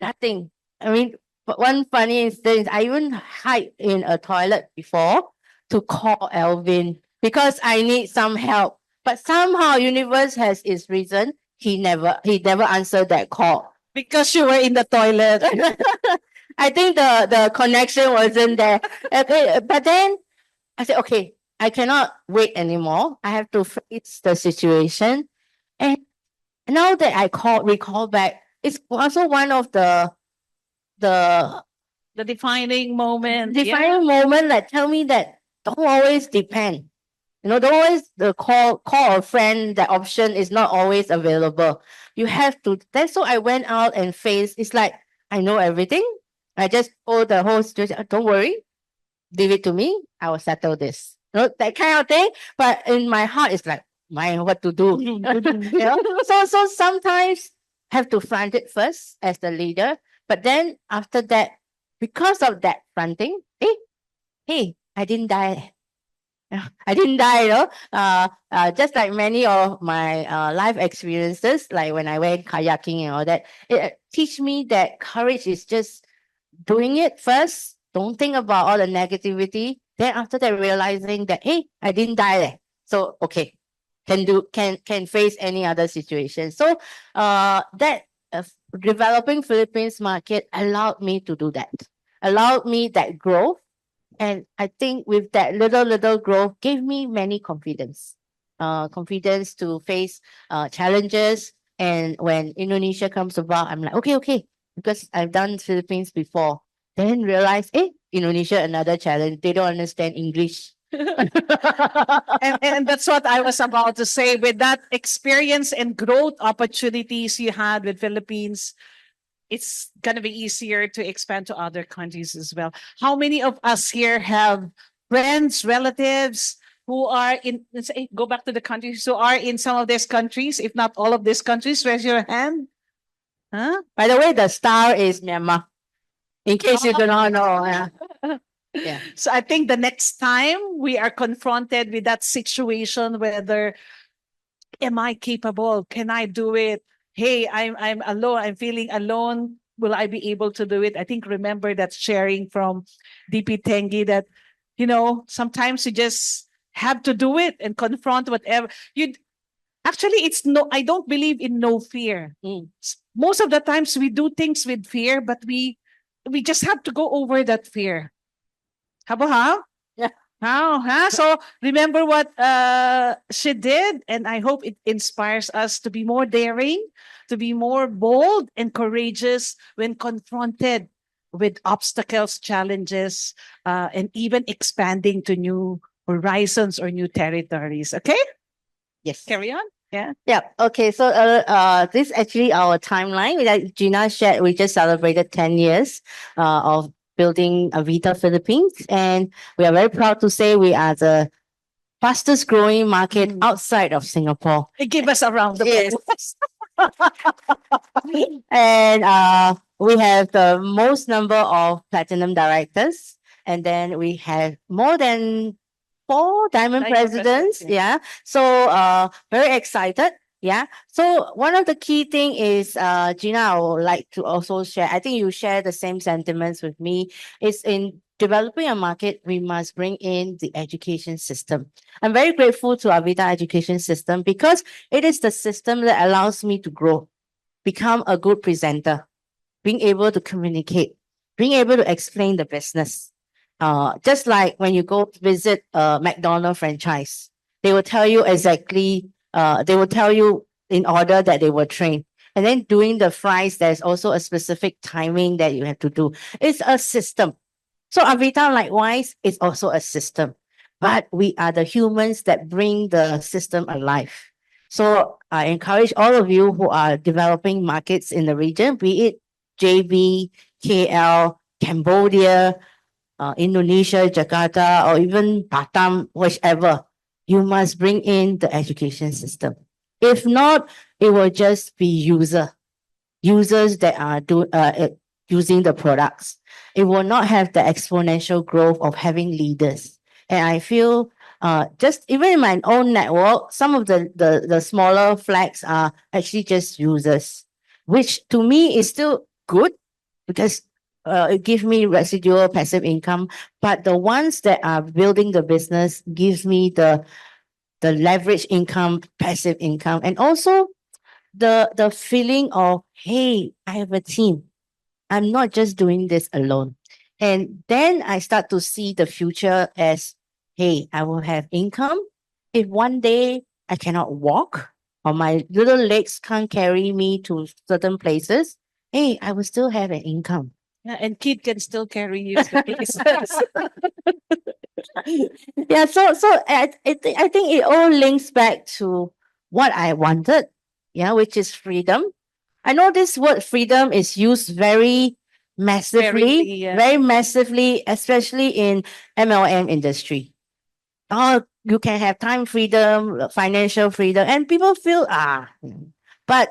nothing. I mean, one funny instance, I even hide in a toilet before to call Elvin because I need some help. But somehow universe has its reason. He never answered that call. because you were in the toilet. I think the connection wasn't there. Okay, but then I said, okay, I cannot wait anymore. I have to face the situation. And now that recall back, it's also one of the The defining moment. defining moment that tell me that don't always depend. You know, don't always the call a friend, that option is not always available. You have to. That's so I went out and faced. It's like I know everything. I just told the whole situation. Don't worry, leave it to me. I will settle this. You know, that kind of thing. But in my heart, it's like, man, what to do? You know? So sometimes have to front it first as the leader. But then after that, because of that fronting, hey, I didn't die. I didn't die, you know. Just like many of my life experiences, like when I went kayaking and all that, it teach me that courage is just doing it first. Don't think about all the negativity. Then after that, realizing that hey, I didn't die there. So okay, can face any other situation. So that developing Philippines market allowed me to do that. Allowed me that growth. And I think with that little growth gave me many confidence. Confidence to face challenges. And when Indonesia comes about, I'm like, okay, because I've done Philippines before. Then realize, Indonesia, another challenge. They don't understand English. And that's what I was about to say. With that experience and growth opportunities you had with Philippines, it's gonna be easier to expand to other countries as well. How many of us here have friends, relatives who are in, let's say, go back to the countries, who are in some of these countries, if not all of these countries? Raise your hand. Huh? By the way, the star is Myanmar. In case you do not know. Yeah. So I think the next time we are confronted with that situation, whether am I capable? Can I do it? hey, I'm alone, I'm feeling alone. Will I be able to do it? I think remember that sharing from DP Tengi that, sometimes you just have to do it and confront whatever. You Actually, it's no, I don't believe in no fear. Most of the times we do things with fear, but we just have to go over that fear. How? Yeah. How? Huh? So remember what she did, and I hope it inspires us to be more daring, to be more bold and courageous when confronted with obstacles, challenges, and even expanding to new horizons or new territories. Okay, Yes. carry on. Yeah. Yeah. Okay. So, this is actually our timeline that Gina shared. We just celebrated 10 years of building Avita Philippines, and we are very proud to say we are the fastest growing market outside of Singapore. Give us a round of Yes. applause. And we have the most number of platinum directors, and then we have more than 4 diamond presidents. Yeah. So very excited. Yeah. So one of the key thing is Gina, I would like to also share. I think you share the same sentiments with me. Is in developing a market, we must bring in the education system. I'm very grateful to Avita education system because it is the system that allows me to grow, become a good presenter, being able to communicate, being able to explain the business. Just like when you go to visit a McDonald's franchise, they will tell you exactly, they will tell you in order that they will train. And then doing the fries, there's also a specific timing that you have to do. It's a system. So Avita, likewise, is also a system. But we are the humans that bring the system alive. So I encourage all of you who are developing markets in the region, be it JB, KL, Cambodia, Indonesia, Jakarta, or even Batam, whichever, you must bring in the education system. If not, it will just be users that are using the products. It will not have the exponential growth of having leaders. And I feel just even in my own network, some of the smaller flags are actually just users, which to me is still good because it gives me residual passive income. But the ones that are building the business gives me the leverage income, passive income, and also the feeling of, hey, I have a team. I'm not just doing this alone. And then I start to see the future as, hey, I will have income. If one day I cannot walk or my little legs can't carry me to certain places, hey, I will still have an income. Yeah, and kid can still carry you to places. Yeah, so I think it all links back to what I wanted, yeah, which is freedom. I know this word freedom is used very massively, Sparingly, yeah. very massively, especially in MLM industry. Oh, you can have time freedom, financial freedom, and people feel but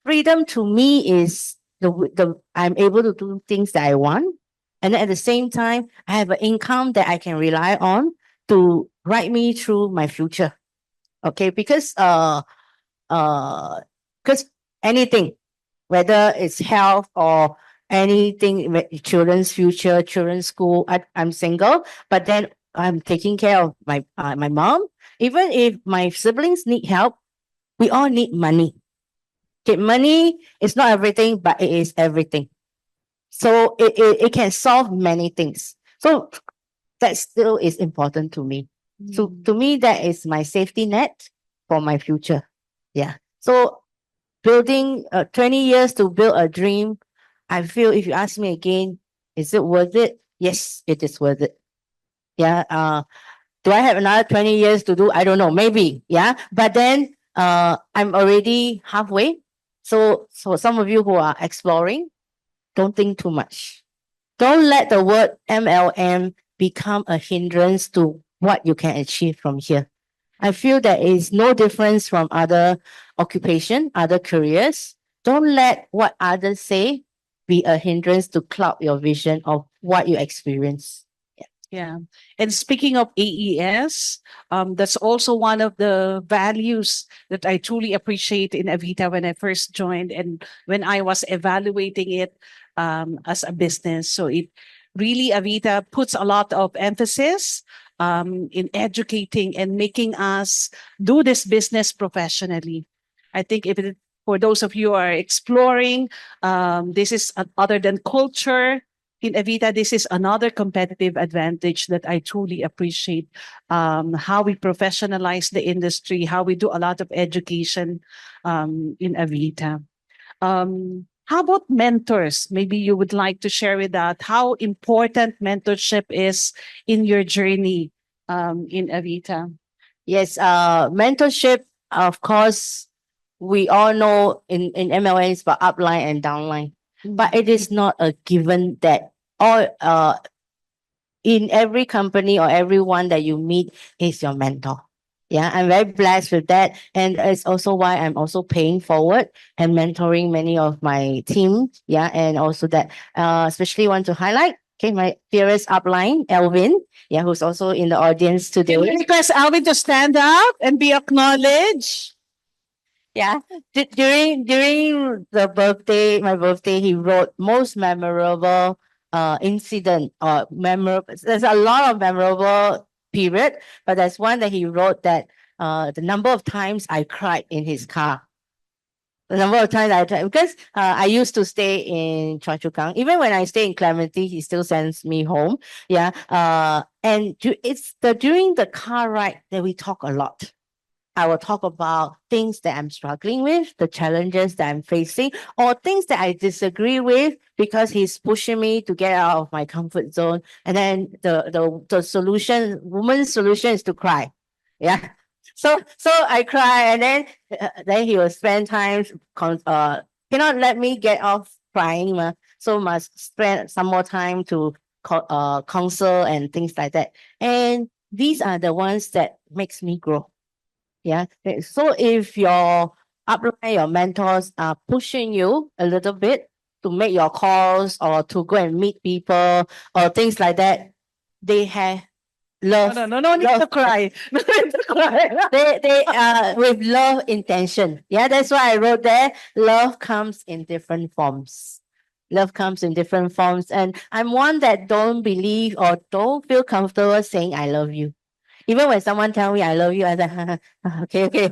freedom to me is the I'm able to do things that I want, and then at the same time, I have an income that I can rely on to ride me through my future. Okay, because anything, whether it's health or anything, children's future, children's school. I'm single, but then I'm taking care of my mom. Even if my siblings need help, we all need money. Okay, money is not everything, but it is everything. So it can solve many things. So that still is important to me. So to me, that is my safety net for my future. Yeah. So building 20 years to build a dream, I feel if you ask me again, is it worth it? Yes, it is worth it. Yeah. Do I have another 20 years to do? I don't know, maybe. Yeah. But then I'm already halfway. So some of you who are exploring, don't think too much. Don't let the word MLM become a hindrance to what you can achieve from here. I feel there is no difference from other occupation, other careers. Don't let what others say be a hindrance to cloud your vision of what you experience. Yeah. And speaking of AES, that's also one of the values that I truly appreciate in Avita when I first joined and when I was evaluating it as a business. So it really, Avita puts a lot of emphasis in educating and making us do this business professionally. I think if it, for those of you who are exploring, this is other than culture in Avita, this is another competitive advantage that I truly appreciate. How we professionalize the industry, how we do a lot of education in Avita. How about mentors? Maybe you would like to share with that how important mentorship is in your journey in Avita. Yes, mentorship, of course, we all know in MLM is about upline and downline, but it is not a given that all in every company or everyone that you meet is your mentor. Yeah, I'm very blessed with that. And it's also why I'm also paying forward and mentoring many of my team. Yeah, and also that especially want to highlight, okay, my dearest upline, Elvin, yeah, who's also in the audience today. Can we request Alvin to stand up and be acknowledged? Yeah. During the birthday, my birthday, he wrote most memorable incident or memorable. There's a lot of memorable period, but there's one that he wrote that the number of times I cried in his car. The number of times I tried because I used to stay in Choa Chu Kang. Even when I stay in Clementi, he still sends me home. Yeah. And it's the during the car ride that we talk a lot. I will talk about things that I'm struggling with, the challenges that I'm facing, or things that I disagree with because he's pushing me to get out of my comfort zone. And then the solution, woman's solution is to cry. Yeah. So I cry, and then he will spend time cannot let me get off crying, so must spend some more time to counsel and things like that. And these are the ones that makes me grow. Yeah. So if your upline, your mentors are pushing you a little bit to make your calls or to go and meet people or things like that, they have love. No need to cry. No need to cry. They with love intention. Yeah, that's why I wrote there. Love comes in different forms. Love comes in different forms. And I'm one that don't believe or don't feel comfortable saying I love you. Even when someone tell me I love you, I say, okay, okay.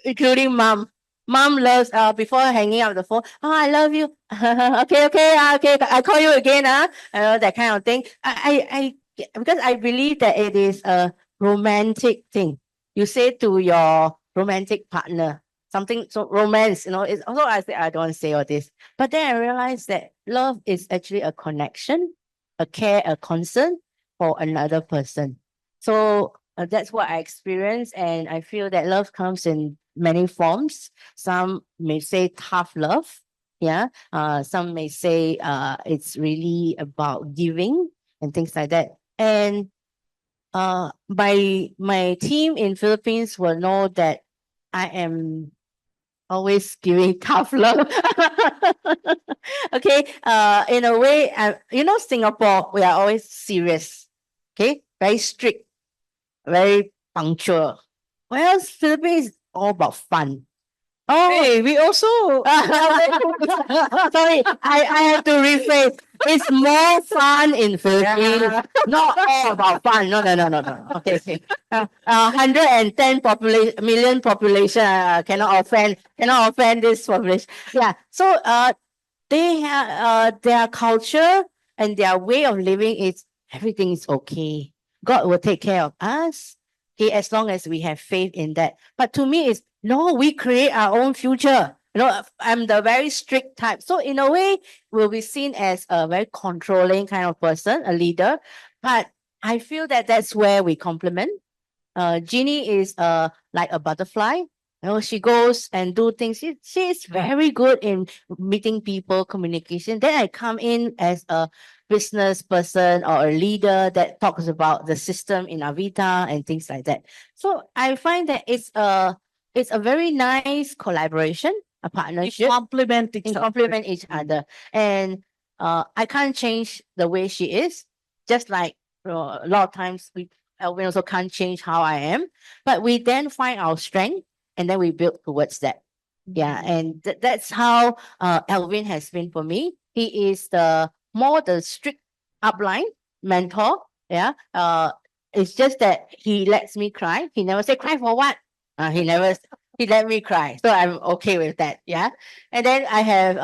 Including mom. Mom loves before hanging up the phone. Oh, I love you. Okay, okay, okay. I call you again. That kind of thing. Because I believe that it is a romantic thing. You say to your romantic partner something so romance. It's also I say I don't say all this, but then I realized that love is actually a connection, a care, a concern for another person. So that's what I experience, and I feel that love comes in many forms. Some may say tough love, yeah. Some may say it's really about giving and things like that. And my team in Philippines will know that I am always giving tough love. Okay. In a way, Singapore, we are always serious. Okay, very strict, very punctual. Whereas Philippines is all about fun. Oh, Hey, we also sorry, I have to rephrase. It's more fun in Philippines, Yeah. not all about fun. No, no, no, no, no. Okay, okay. 110 million population cannot offend this population. Yeah. So they have their culture and their way of living is everything is okay. God will take care of us. Okay, as long as we have faith in that. But to me, it's no, we create our own future. I'm the very strict type. So in a way, will be seen as a very controlling kind of person, a leader. But I feel that that's where we complement. Jeannie is like a butterfly. She goes and do things. She is very good in meeting people, communication. Then I come in as a business person or a leader that talks about the system in Avita and things like that. So I find that it's a very nice collaboration, a we partnership, complement each and other. complement each other. And I can't change the way she is, just like A lot of times Alvin also can't change how I am, but we then find our strength and then we build towards that. Yeah, and that's how Alvin has been for me. He is the strict upline mentor. Yeah. It's just that he lets me cry. He never say cry for what. He never he let me cry. So I'm okay with that. Yeah. And then I have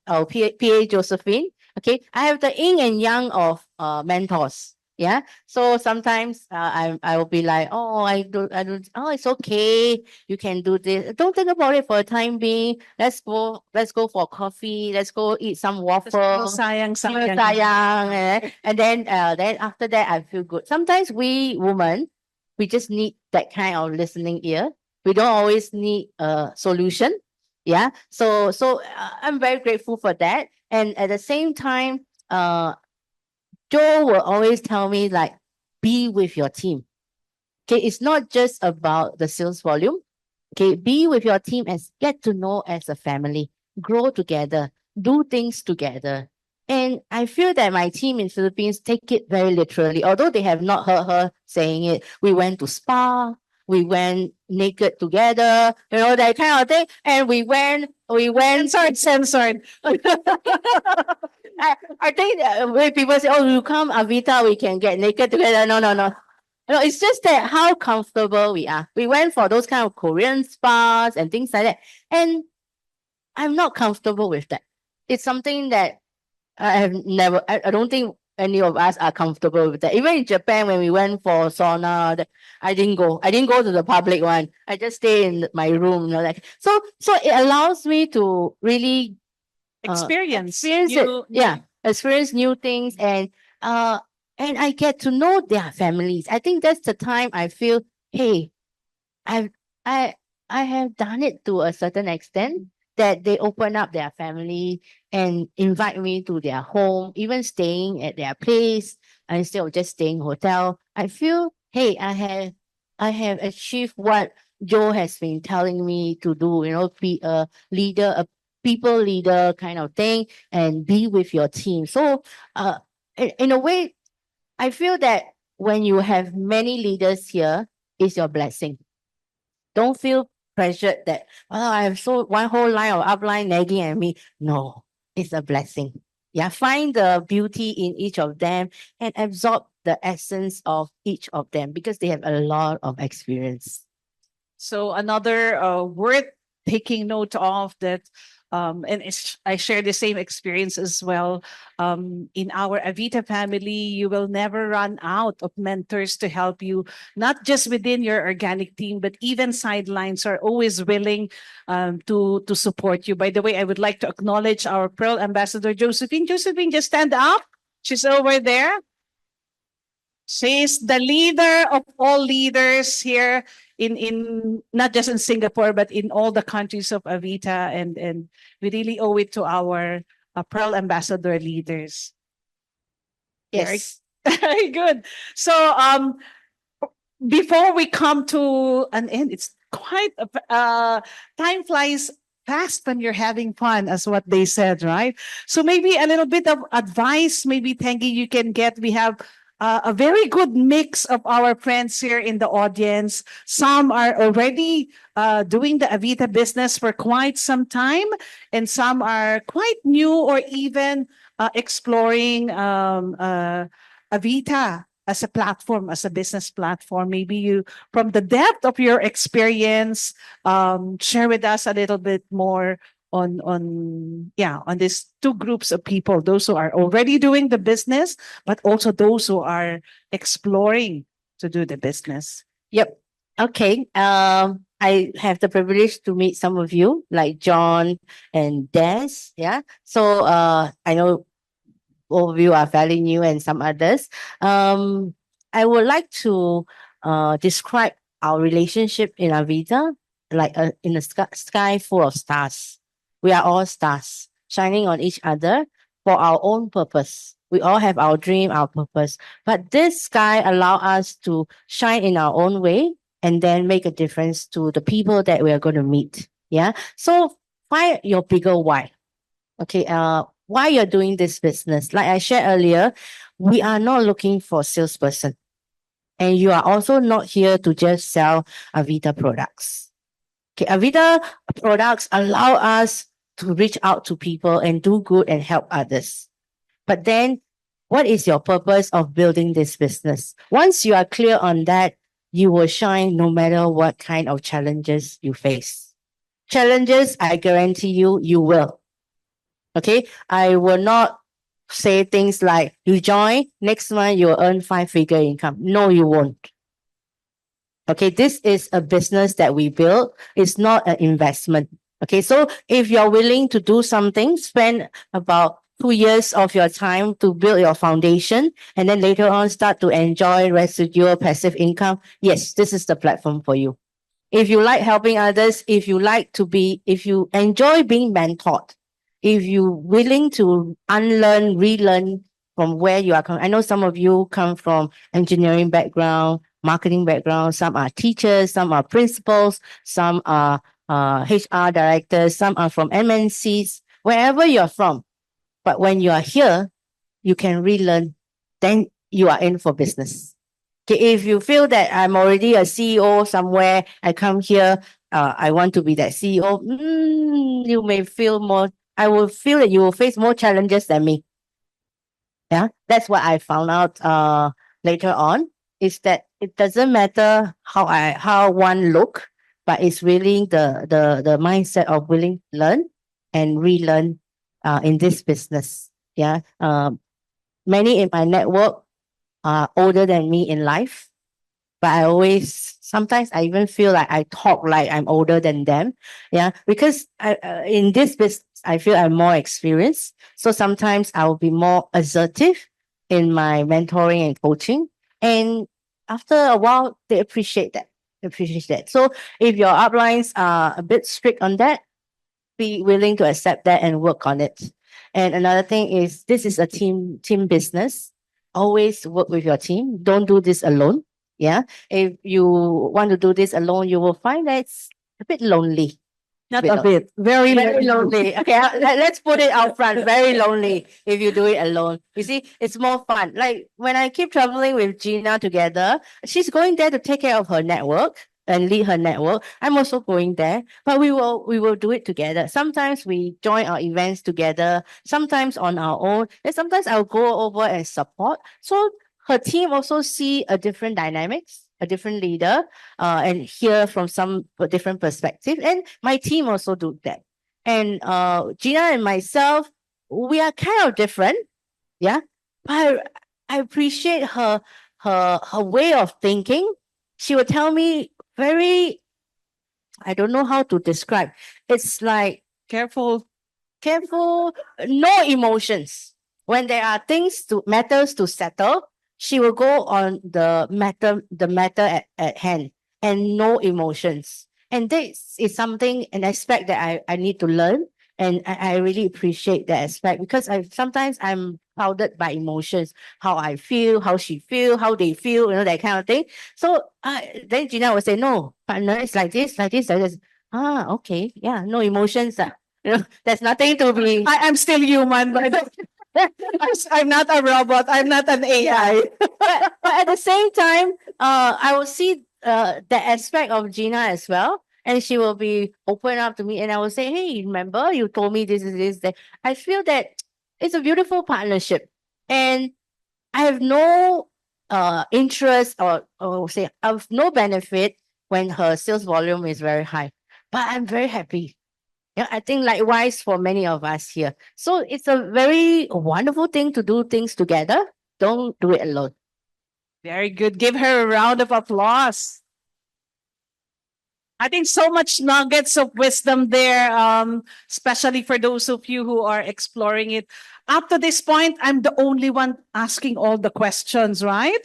our PA Josephine. Okay. I have the yin and yang of mentors. Yeah. So sometimes I will be like, oh, oh, it's okay. You can do this. Don't think about it for a time being. Let's go for coffee. Let's go eat some waffle. Sayang, sayang. Sayang, and then after that I feel good. Sometimes we women, we just need that kind of listening ear. We don't always need a solution. Yeah. So I'm very grateful for that. And at the same time, Joe will always tell me like, be with your team. Okay, it's not just about the sales volume. Okay, be with your team and get to know as a family, grow together, do things together. And I feel that my team in Philippines take it very literally. Although they have not heard her saying it, we went to spa, we went naked together, that kind of thing. And we went. Censored. I think when people say, "Oh, you come Avita, we can get naked together." No, no, no. No, it's just that how comfortable we are. We went for those kind of Korean spas and things like that. And I'm not comfortable with that. It's something that I don't think any of us are comfortable with that. Even in Japan, when we went for sauna, I didn't go. I didn't go to the public one. I just stay in my room. Like so it allows me to really Experience. experience new things and I get to know their families. I think that's the time I feel, hey, I've I I have done it to a certain extent that they open up their family and invite me to their home, even staying at their place instead of just staying hotel. I feel, hey, I have achieved what Joe has been telling me to do, be a leader, a people leader kind of thing, and be with your team. So in a way, I feel that when you have many leaders here, it's your blessing. Don't feel pressured that, oh, I have so one whole line of upline nagging at me. No, it's a blessing. Yeah, find the beauty in each of them and absorb the essence of each of them because they have a lot of experience. So another worth taking note of that, and I share the same experience as well. In our Avita family, you will never run out of mentors to help you, not just within your organic team, but even sidelines are always willing to support you. By the way, I would like to acknowledge our Pearl Ambassador Josephine. Josephine, just stand up. She's over there. She's the leader of all leaders here in not just in Singapore but in all the countries of Avita, and we really owe it to our Pearl Ambassador leaders. Yes. Very good. So before we come to an end, it's quite time flies fast when you're having fun, as what they said, right? So maybe a little bit of advice, maybe Theingi, you can get. We have a very good mix of our friends here in the audience. Some are already doing the Avita business for quite some time, and some are quite new or even exploring Avita as a platform, as a business platform. Maybe you, from the depth of your experience, share with us a little bit more on these two groups of people, those who are already doing the business, but also those who are exploring to do the business. Yep. Okay. I have the privilege to meet some of you, like John and Des. Yeah. So I know all of you are fairly new and some others. I would like to describe our relationship in Avita like in a sky full of stars. We are all stars shining on each other for our own purpose. We all have our dream, our purpose. But this sky allow us to shine in our own way and then make a difference to the people that we are going to meet. Yeah. So find your bigger why. Okay. why you're doing this business. Like I shared earlier, we are not looking for salesperson. And you are also not here to just sell Avita products. Okay, Avita products allow us to reach out to people and do good and help others. But then, what is your purpose of building this business? Once you are clear on that, you will shine no matter what kind of challenges you face. Challenges, I guarantee you, you will. Okay, I will not say things like you join next month you'll earn 5-figure income. No, you won't. Okay, this is a business that we build. It's not an investment. Okay, so if you're willing to do something, spend about 2 years of your time to build your foundation, and then later on start to enjoy residual passive income. Yes, this is the platform for you. If you like helping others, if you enjoy being mentored, if you willing to unlearn, relearn from where you are coming. I know some of you come from engineering background, marketing background. Some are teachers, some are principals, some are HR directors, some are from MNCs, wherever you're from. But when you are here, you can relearn, then you are in for business. Okay, if you feel that I'm already a CEO somewhere, I come here, I want to be that CEO, you may feel more, I will feel that you will face more challenges than me. Yeah, that's what I found out later on, is that it doesn't matter how one look, but it's really the mindset of willing to learn and relearn in this business. Yeah. Many in my network are older than me in life, but sometimes I even feel like I talk like I'm older than them. Yeah, because in this business, I feel I'm more experienced. So sometimes I'll be more assertive in my mentoring and coaching. And after a while, they appreciate that. Appreciate that. So if your uplines are a bit strict on that, be willing to accept that and work on it. And another thing is this is a team business. Always work with your team. Don't do this alone. Yeah. If you want to do this alone, you will find that it's a bit lonely. Not a bit. Very, Very lonely. Okay, let's put it out front. Very lonely if you do it alone. You see, it's more fun. Like when I keep traveling with Gina together, she's going there to take care of her network and lead her network. I'm also going there, but we will do it together. Sometimes we join our events together, sometimes on our own, and sometimes I'll go over and support. So her team also see a different dynamics, a different leader, and hear from some different perspective. And my team also do that. And Gina and myself, we are kind of different, yeah. But I appreciate her way of thinking. She will tell me very, I don't know how to describe. It's like careful. No emotions. When there are matters to settle, she will go on the matter at hand, and no emotions. And this is something, an aspect that I need to learn. And I really appreciate that aspect, because sometimes I'm clouded by emotions, how I feel, how she feel, how they feel, that kind of thing. So then Gina will say, no, partner, it's like this, like this, like this. Okay. Yeah, no emotions. There's nothing to be. I'm still human, but I'm not a robot. I'm not an AI. But at the same time, I will see that aspect of Gina as well. And she will be open up to me, and I will say, hey, remember you told me this is this, that. I feel that it's a beautiful partnership. And I have no interest, or say I have no benefit when her sales volume is very high. But I'm very happy. Yeah, I think likewise for many of us here. So it's a very wonderful thing to do things together. Don't do it alone. Very good. Give her a round of applause. I think so much nuggets of wisdom there, especially for those of you who are exploring it. Up to this point, I'm the only one asking all the questions, right?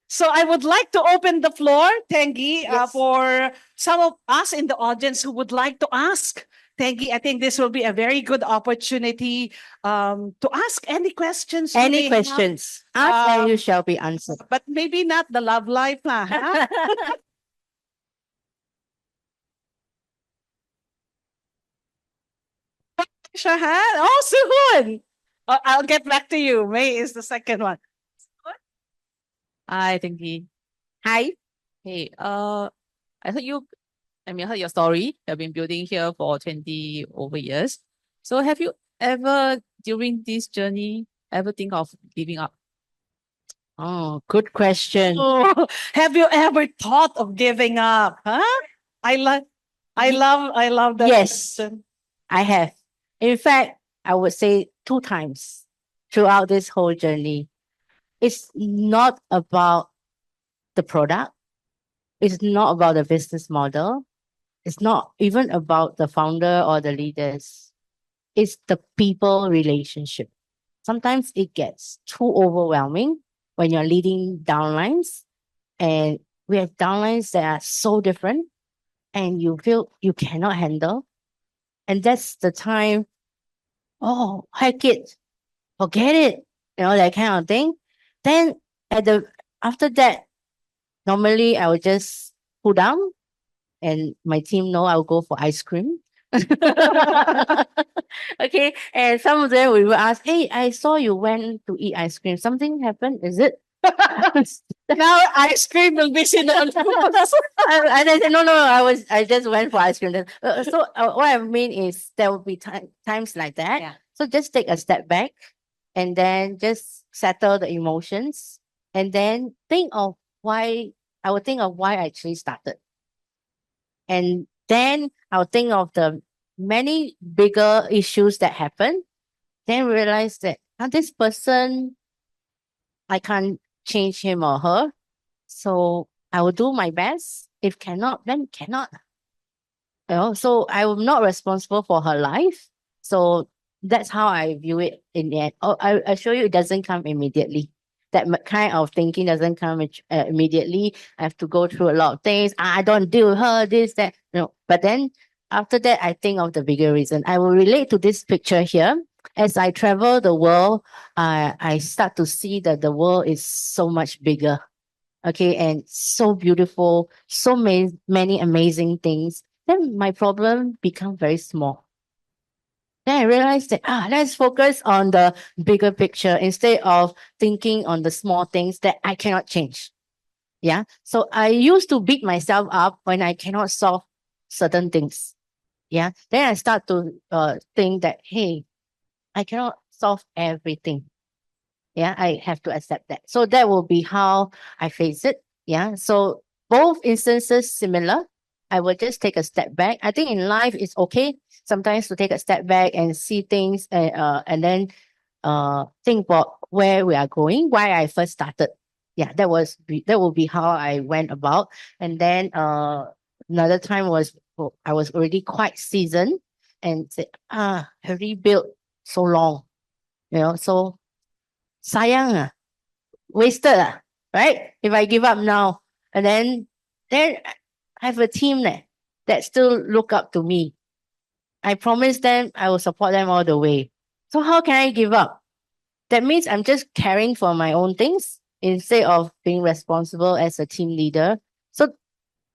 So I would like to open the floor, Theingi, Yes. for some of us in the audience who would like to ask. Theingi, I think this will be a very good opportunity to ask any questions. you Any may have, questions? Ask and you shall be answered. but maybe not the love life. Huh? Shahan. Oh, Suhun. I'll get back to you. May is the second one. Hi, Theingi. Hi. Hey, I heard you, I heard your story. You've been building here for 20 over years. So have you ever, during this journey, ever think of giving up? Oh, good question. Oh, have you ever thought of giving up? Huh? I love, Ye- I love that Yes. question. I have. In fact, I would say 2 times throughout this whole journey. It's not about the product. It's not about the business model. It's not even about the founder or the leaders. It's the people relationship. Sometimes it gets too overwhelming when you're leading downlines, and we have downlines that are so different and you feel you cannot handle. And that's the time, oh, heck it, forget it, that kind of thing. Then at the after that, normally I would just pull down and my team know I'll go for ice cream. Okay. And some of them we will ask, hey, I saw you went to eat ice cream. Something happened, is it? Now ice cream will be synonymous. And I said, no, I just went for ice cream. Then. What I mean is there will be times like that. Yeah. So just take a step back and then just settle the emotions and then I would think of why I actually started. And then I'll think of the many bigger issues that happen. Then realize that this person, I can't change him or her. So I will do my best. If cannot, then cannot. So I'm not responsible for her life. So that's how I view it in the end. Oh, I assure you, it doesn't come immediately. That kind of thinking doesn't come immediately. I have to go through a lot of things. I don't deal with her, this, that. No. But then after that, I think of the bigger reason. I will relate to this picture here. As I travel the world, I start to see that the world is so much bigger. Okay, and so beautiful, so many amazing things. Then my problem become very small. Then I realized that let's focus on the bigger picture instead of thinking on the small things that I cannot change. Yeah. So I used to beat myself up when I cannot solve certain things. Yeah. Then I start to think that, hey, I cannot solve everything. Yeah, I have to accept that. So that will be how I face it. Yeah. So both instances similar. I will just take a step back. I think in life it's okay sometimes to take a step back and see things and then think about where we are going, why I first started. Yeah, that will be how I went about. And then another time was I was already quite seasoned and said, have we built so long? So sayang wasted right? If I give up now and then I have a team that still look up to me. I promise them I will support them all the way. So how can I give up? That means I'm just caring for my own things instead of being responsible as a team leader.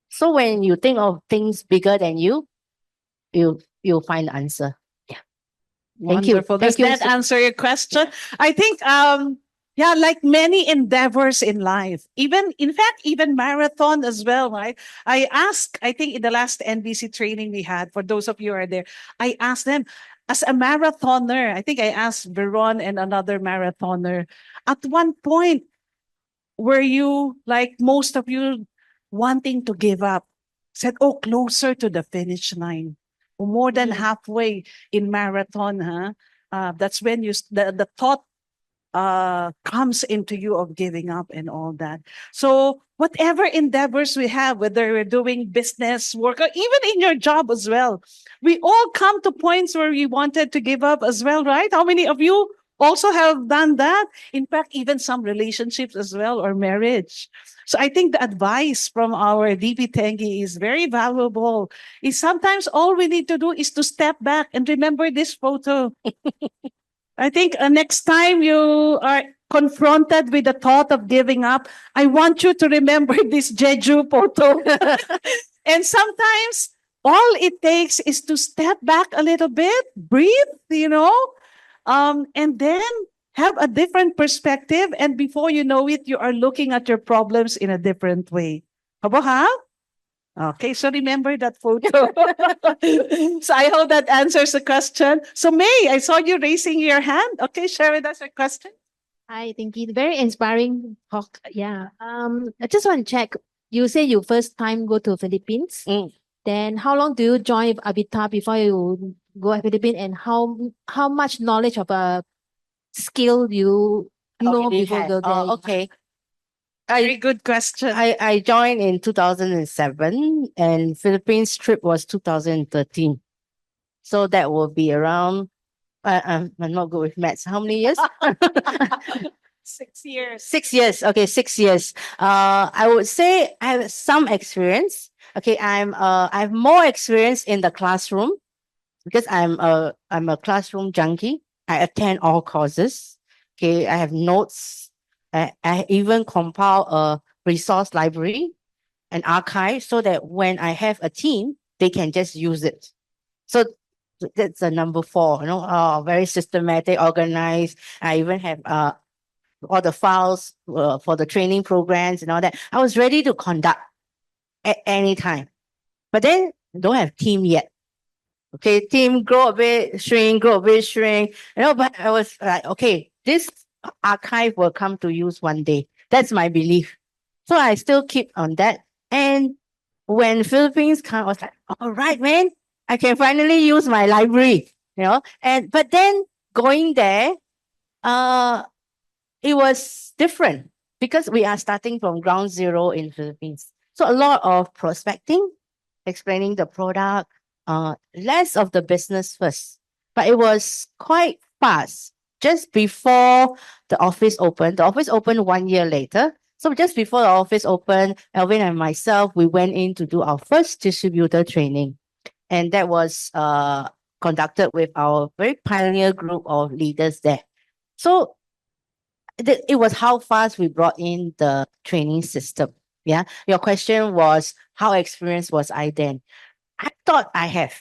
So when you think of things bigger than you'll find the answer. Yeah. Thank you. Wonderful. Does Thank you. that answer your question? I think yeah, like many endeavors in life, even in fact, even marathon as well, right? I think in the last NBC training we had, for those of you who are there, I asked them, as a marathoner, I think I asked Veron and another marathoner, at one point, were you like most of you wanting to give up? Said, oh, closer to the finish line. More than halfway in marathon, huh? That's when the thought comes into you of giving up and all that. So whatever endeavors we have, whether we're doing business, work, or even in your job as well, we all come to points where we wanted to give up as well, right? How many of you also have done that? In fact, even some relationships as well or marriage. So I think the advice from our DP Tengi is very valuable. Is sometimes all we need to do is to step back and remember this photo. I think next time you are confronted with the thought of giving up, I want you to remember this Jeju photo. And sometimes all it takes is to step back a little bit, breathe, and then have a different perspective. And before you know it, you are looking at your problems in a different way. Habo ha? Okay, so remember that photo. So I hope that answers the question. So May, I saw you raising your hand. Okay, share with us your question. Hi, Theingi. Very inspiring talk. Yeah. I just want to check. You say you first time go to Philippines. Mm. Then how long do you join Avita before you go to Philippines, and how much knowledge of a skill you know Already before have. go there? Oh, okay. Very good question. I joined in 2007 and Philippines trip was 2013. So that will be around, I'm not good with maths. How many years? 6 years. 6 years. Okay, 6 years. I would say I have some experience. Okay, I have more experience in the classroom because I'm a classroom junkie. I attend all courses. Okay, I have notes. I even compile a resource library, an archive, so that when I have a team, they can just use it. So that's a number four. Very systematic, organized. I even have all the files for the training programs and all that. I was ready to conduct at any time, but then don't have team yet. Okay, team grow a bit, shrink, grow a bit, shrink. But I was like, okay, this archive will come to use one day. That's my belief. So I still keep on that. And when Philippines come, I was like, all right, man, I can finally use my library. But then going there, uh, it was different because we are starting from ground zero in Philippines. So a lot of prospecting, explaining the product, less of the business first. But it was quite fast. Just before the office opened, the office opened 1 year later. So just before the office opened, Elvin and myself, we went in to do our first distributor training. And that was conducted with our very pioneer group of leaders there. So it was how fast we brought in the training system. Yeah. Your question was, how experienced was I then? I thought I have.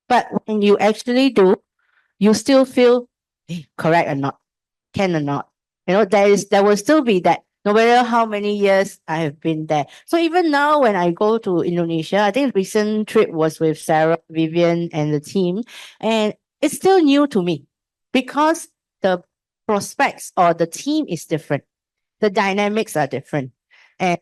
But when you actually do, you still feel, hey, correct or not, can or not. There will still be that, no matter how many years I have been there. So even now, when I go to Indonesia, I think recent trip was with Sarah, Vivian, and the team, and it's still new to me because the prospects or the team is different. The dynamics are different. And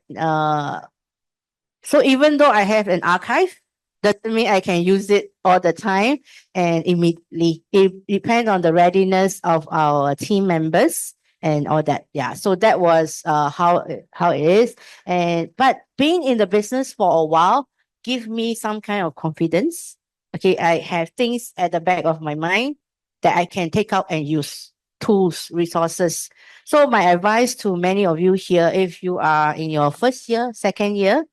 so even though I have an archive, doesn't mean I can use it all the time and immediately. It depends on the readiness of our team members and all that. Yeah. So that was how it is. But being in the business for a while give me some kind of confidence. Okay, I have things at the back of my mind that I can take out and use, tools, resources. So my advice to many of you here, if you are in your first year, second year,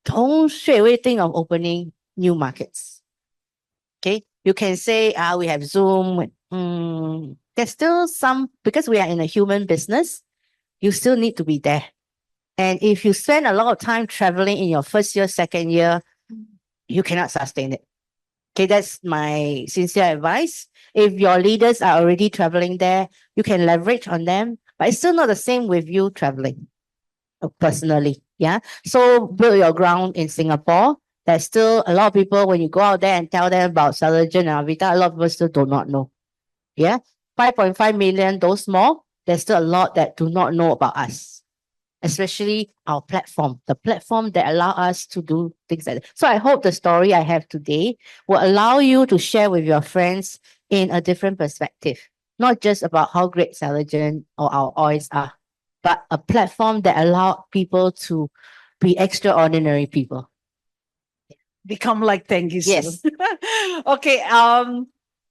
don't straight away think of opening new markets. Okay, you can say, we have Zoom. There's still some, because we are in a human business, you still need to be there. And if you spend a lot of time traveling in your first year, second year, you cannot sustain it. Okay, that's my sincere advice. If your leaders are already traveling there, you can leverage on them, but it's still not the same with you traveling personally. Yeah. So build your ground in Singapore. There's still a lot of people, when you go out there and tell them about Salagen and Avita, a lot of people still do not know. Yeah. 5.5 million, those small, there's still a lot that do not know about us, especially our platform, the platform that allow us to do things like that. So I hope the story I have today will allow you to share with your friends in a different perspective, not just about how great Salagen or our oils are, but a platform that allow people to be extraordinary people. Become like Theigi Soe. Yes. Okay.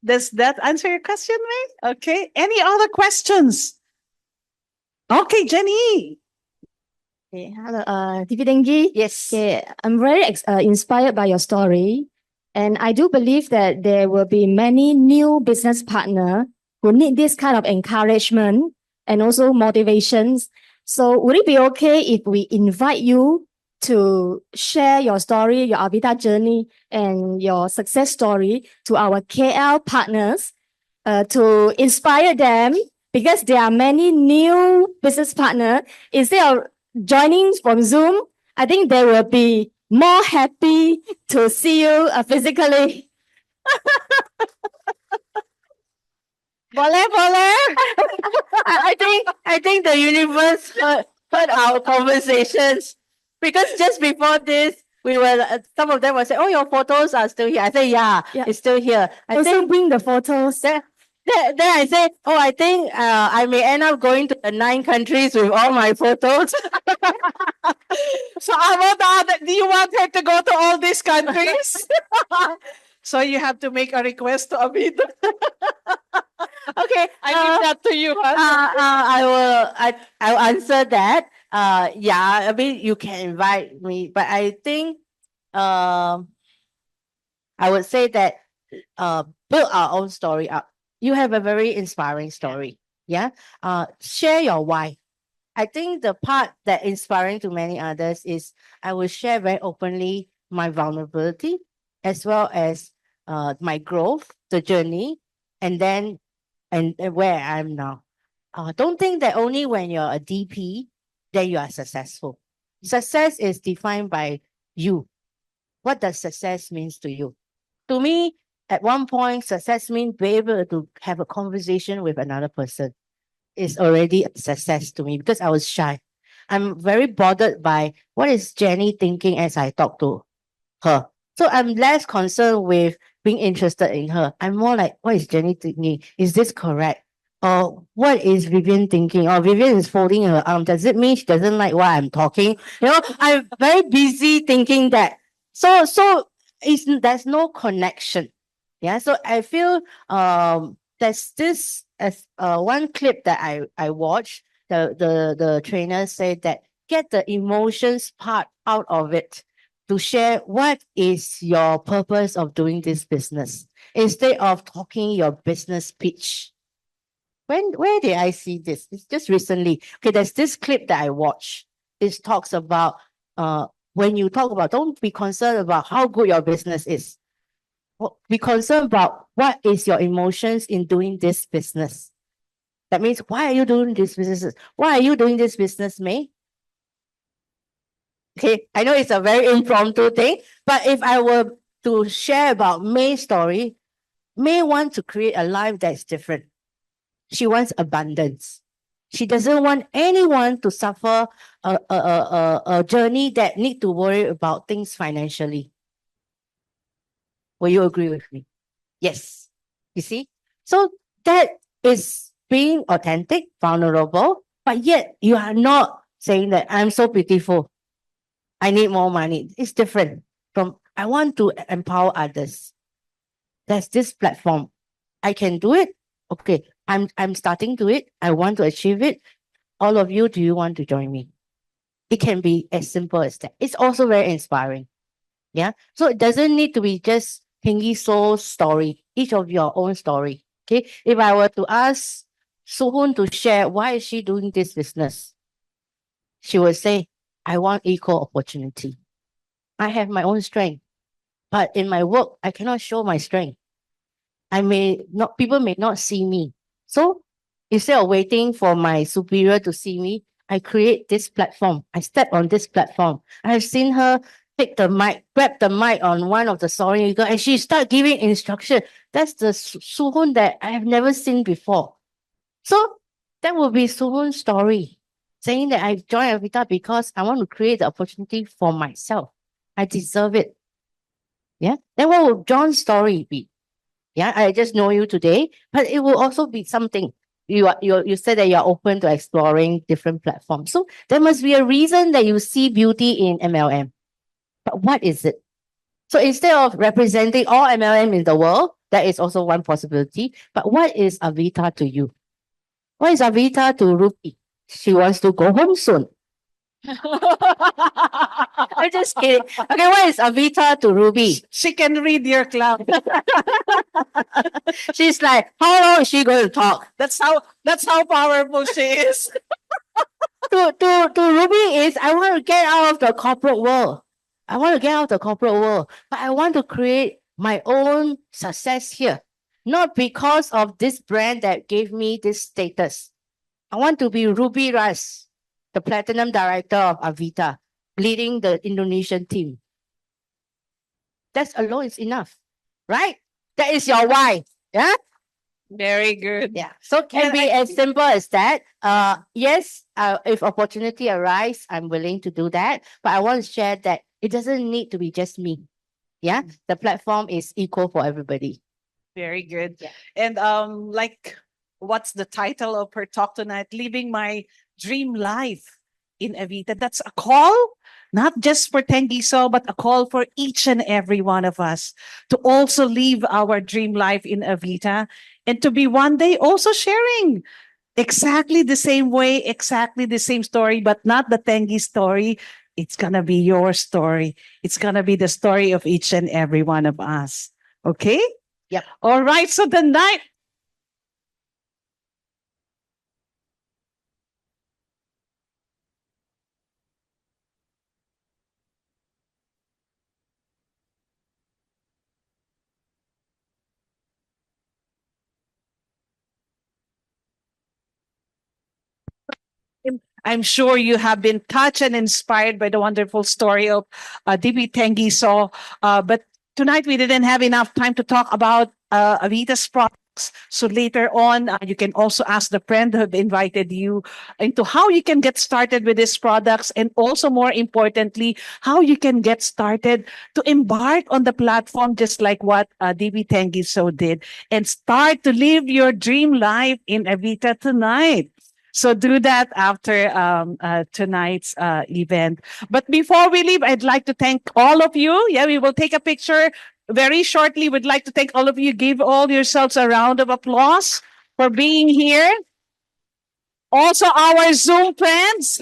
Does that answer your question, May? Okay. Any other questions? Okay, Jenny. Okay, hello, Theingi. Yes. Okay, I'm very inspired by your story, and I do believe that there will be many new business partner who need this kind of encouragement and also motivations. So, would it be okay if we invite you to share your story, your Avita journey, and your success story to our KL partners to inspire them because there are many new business partners. Instead of joining from Zoom, I think they will be more happy to see you physically. Boleh, boleh. I think the universe heard our conversations because just before this, we were some of them were saying, "Oh, your photos are still here." I say, "Yeah, Yeah. it's still here." I Also think bring the photos. then I say, "Oh, I think I may end up going to the 9 countries with all my photos." So Avita, do you want her to go to all these countries? So you have to make a request to Avita. Okay, I leave that to you. Huh? I'll answer that. Yeah, I mean you can invite me, but I think I would say that build our own story up. You have a very inspiring story. Yeah. Share your why. I think the part that inspiring to many others is I will share very openly my vulnerability as well as my growth, the journey, and then and where I am now. Don't think that only when you're a DP that you are successful. Success is defined by you. What does success means to you? To me, at one point, success means be able to have a conversation with another person. Is already a success to me because I was shy. I'm very bothered by what is Jenny thinking as I talk to her. So I'm less concerned with being interested in her. I'm more like, what is Jenny thinking? Is this correct? Or what is Vivian thinking? Or Vivian is folding her arm. Does it mean she doesn't like what I'm talking? You know, I'm very busy thinking that. So there's no connection. Yeah. So I feel there's this as one clip that I watched. The trainer said that get the emotions part out of it to share what is your purpose of doing this business instead of talking your business pitch. Where did I see this? It's just recently. Okay, there's this clip that I watched. It talks about when you talk about don't be concerned about how good your business is. Be concerned about what is your emotions in doing this business. That means why are you doing this business? Why are you doing this business, May? Okay, I know it's a very impromptu thing, but if I were to share about May's story, May wants to create a life that's different. She wants abundance. She doesn't want anyone to suffer a journey that need to worry about things financially. Will you agree with me? Yes. You see? So that is being authentic, vulnerable, but yet you are not saying that I'm so beautiful. I need more money. It's different from I want to empower others. There's this platform. I can do it. Okay. I'm starting to it. I want to achieve it. All of you, do you want to join me? It can be as simple as that. It's also very inspiring. Yeah. So it doesn't need to be just Theigi Soe's story, each of your own story. Okay. If I were to ask Suhun to share why is she doing this business, she would say, I want equal opportunity. I have my own strength, but in my work, I cannot show my strength. People may not see me. So instead of waiting for my superior to see me, I create this platform. I step on this platform. I have seen her take the mic, grab the mic on one of the Soaring Eagle, and she start giving instruction. That's the Suhun that I have never seen before. So that will be Suhun's story, saying that I joined Avita because I want to create the opportunity for myself. I deserve it. Yeah. Then what will John's story be? Yeah, I just know you today, but it will also be something. You said that you're open to exploring different platforms. So there must be a reason that you see beauty in MLM. But what is it? So instead of representing all MLM in the world, that is also one possibility. But what is Avita to you? What is Avita to Ruby? She wants to go home soon. I'm just kidding. Okay, what is Avita to Ruby? She can read your cloud. She's like, how long is she going to talk? That's how powerful she is. To Ruby thing is, I want to get out of the corporate world. But I want to create my own success here. Not because of this brand that gave me this status. I want to be Ruby Ras, the platinum director of Avita, leading the Indonesian team. That alone is enough, right? That is your why. Yeah. Very good. Yeah. So can And be I as simple as that. Yes, if opportunity arise, I'm willing to do that. But I want to share that it doesn't need to be just me. Yeah. The platform is equal for everybody. Very good. Yeah. And like what's the title of her talk tonight? Living my dream life in Avita. That's a call, not just for Theigi Soe, but a call for each and every one of us to also live our dream life in Avita and to be one day also sharing exactly the same way, exactly the same story, but not the Theigi story. It's gonna be your story. It's gonna be the story of each and every one of us. Okay? Yep. All right. So the night. I'm sure you have been touched and inspired by the wonderful story of DB Theigi Soe. But tonight we didn't have enough time to talk about Avita's products. So later on, you can also ask the friend who have invited you into how you can get started with these products, and also more importantly, how you can get started to embark on the platform just like what DB Theigi Soe did, and start to live your dream life in Avita tonight. So do that after tonight's event. But before we leave, I'd like to thank all of you. Yeah, we will take a picture very shortly. We'd like to thank all of you. Give all yourselves a round of applause for being here. Also, our Zoom friends.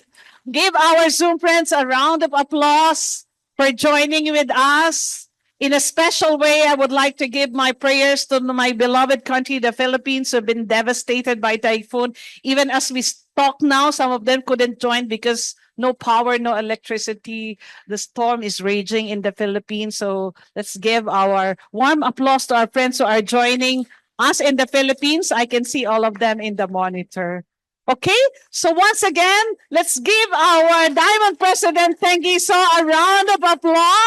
Give our Zoom friends a round of applause for joining with us. In a special way, I would like to give my prayers to my beloved country, the Philippines, who have been devastated by typhoon. Even as we talk now, some of them couldn't join because no power, no electricity. The storm is raging in the Philippines. So let's give our warm applause to our friends who are joining us in the Philippines. I can see all of them in the monitor. Okay, so once again, let's give our Diamond President Theigi Soe a round of applause.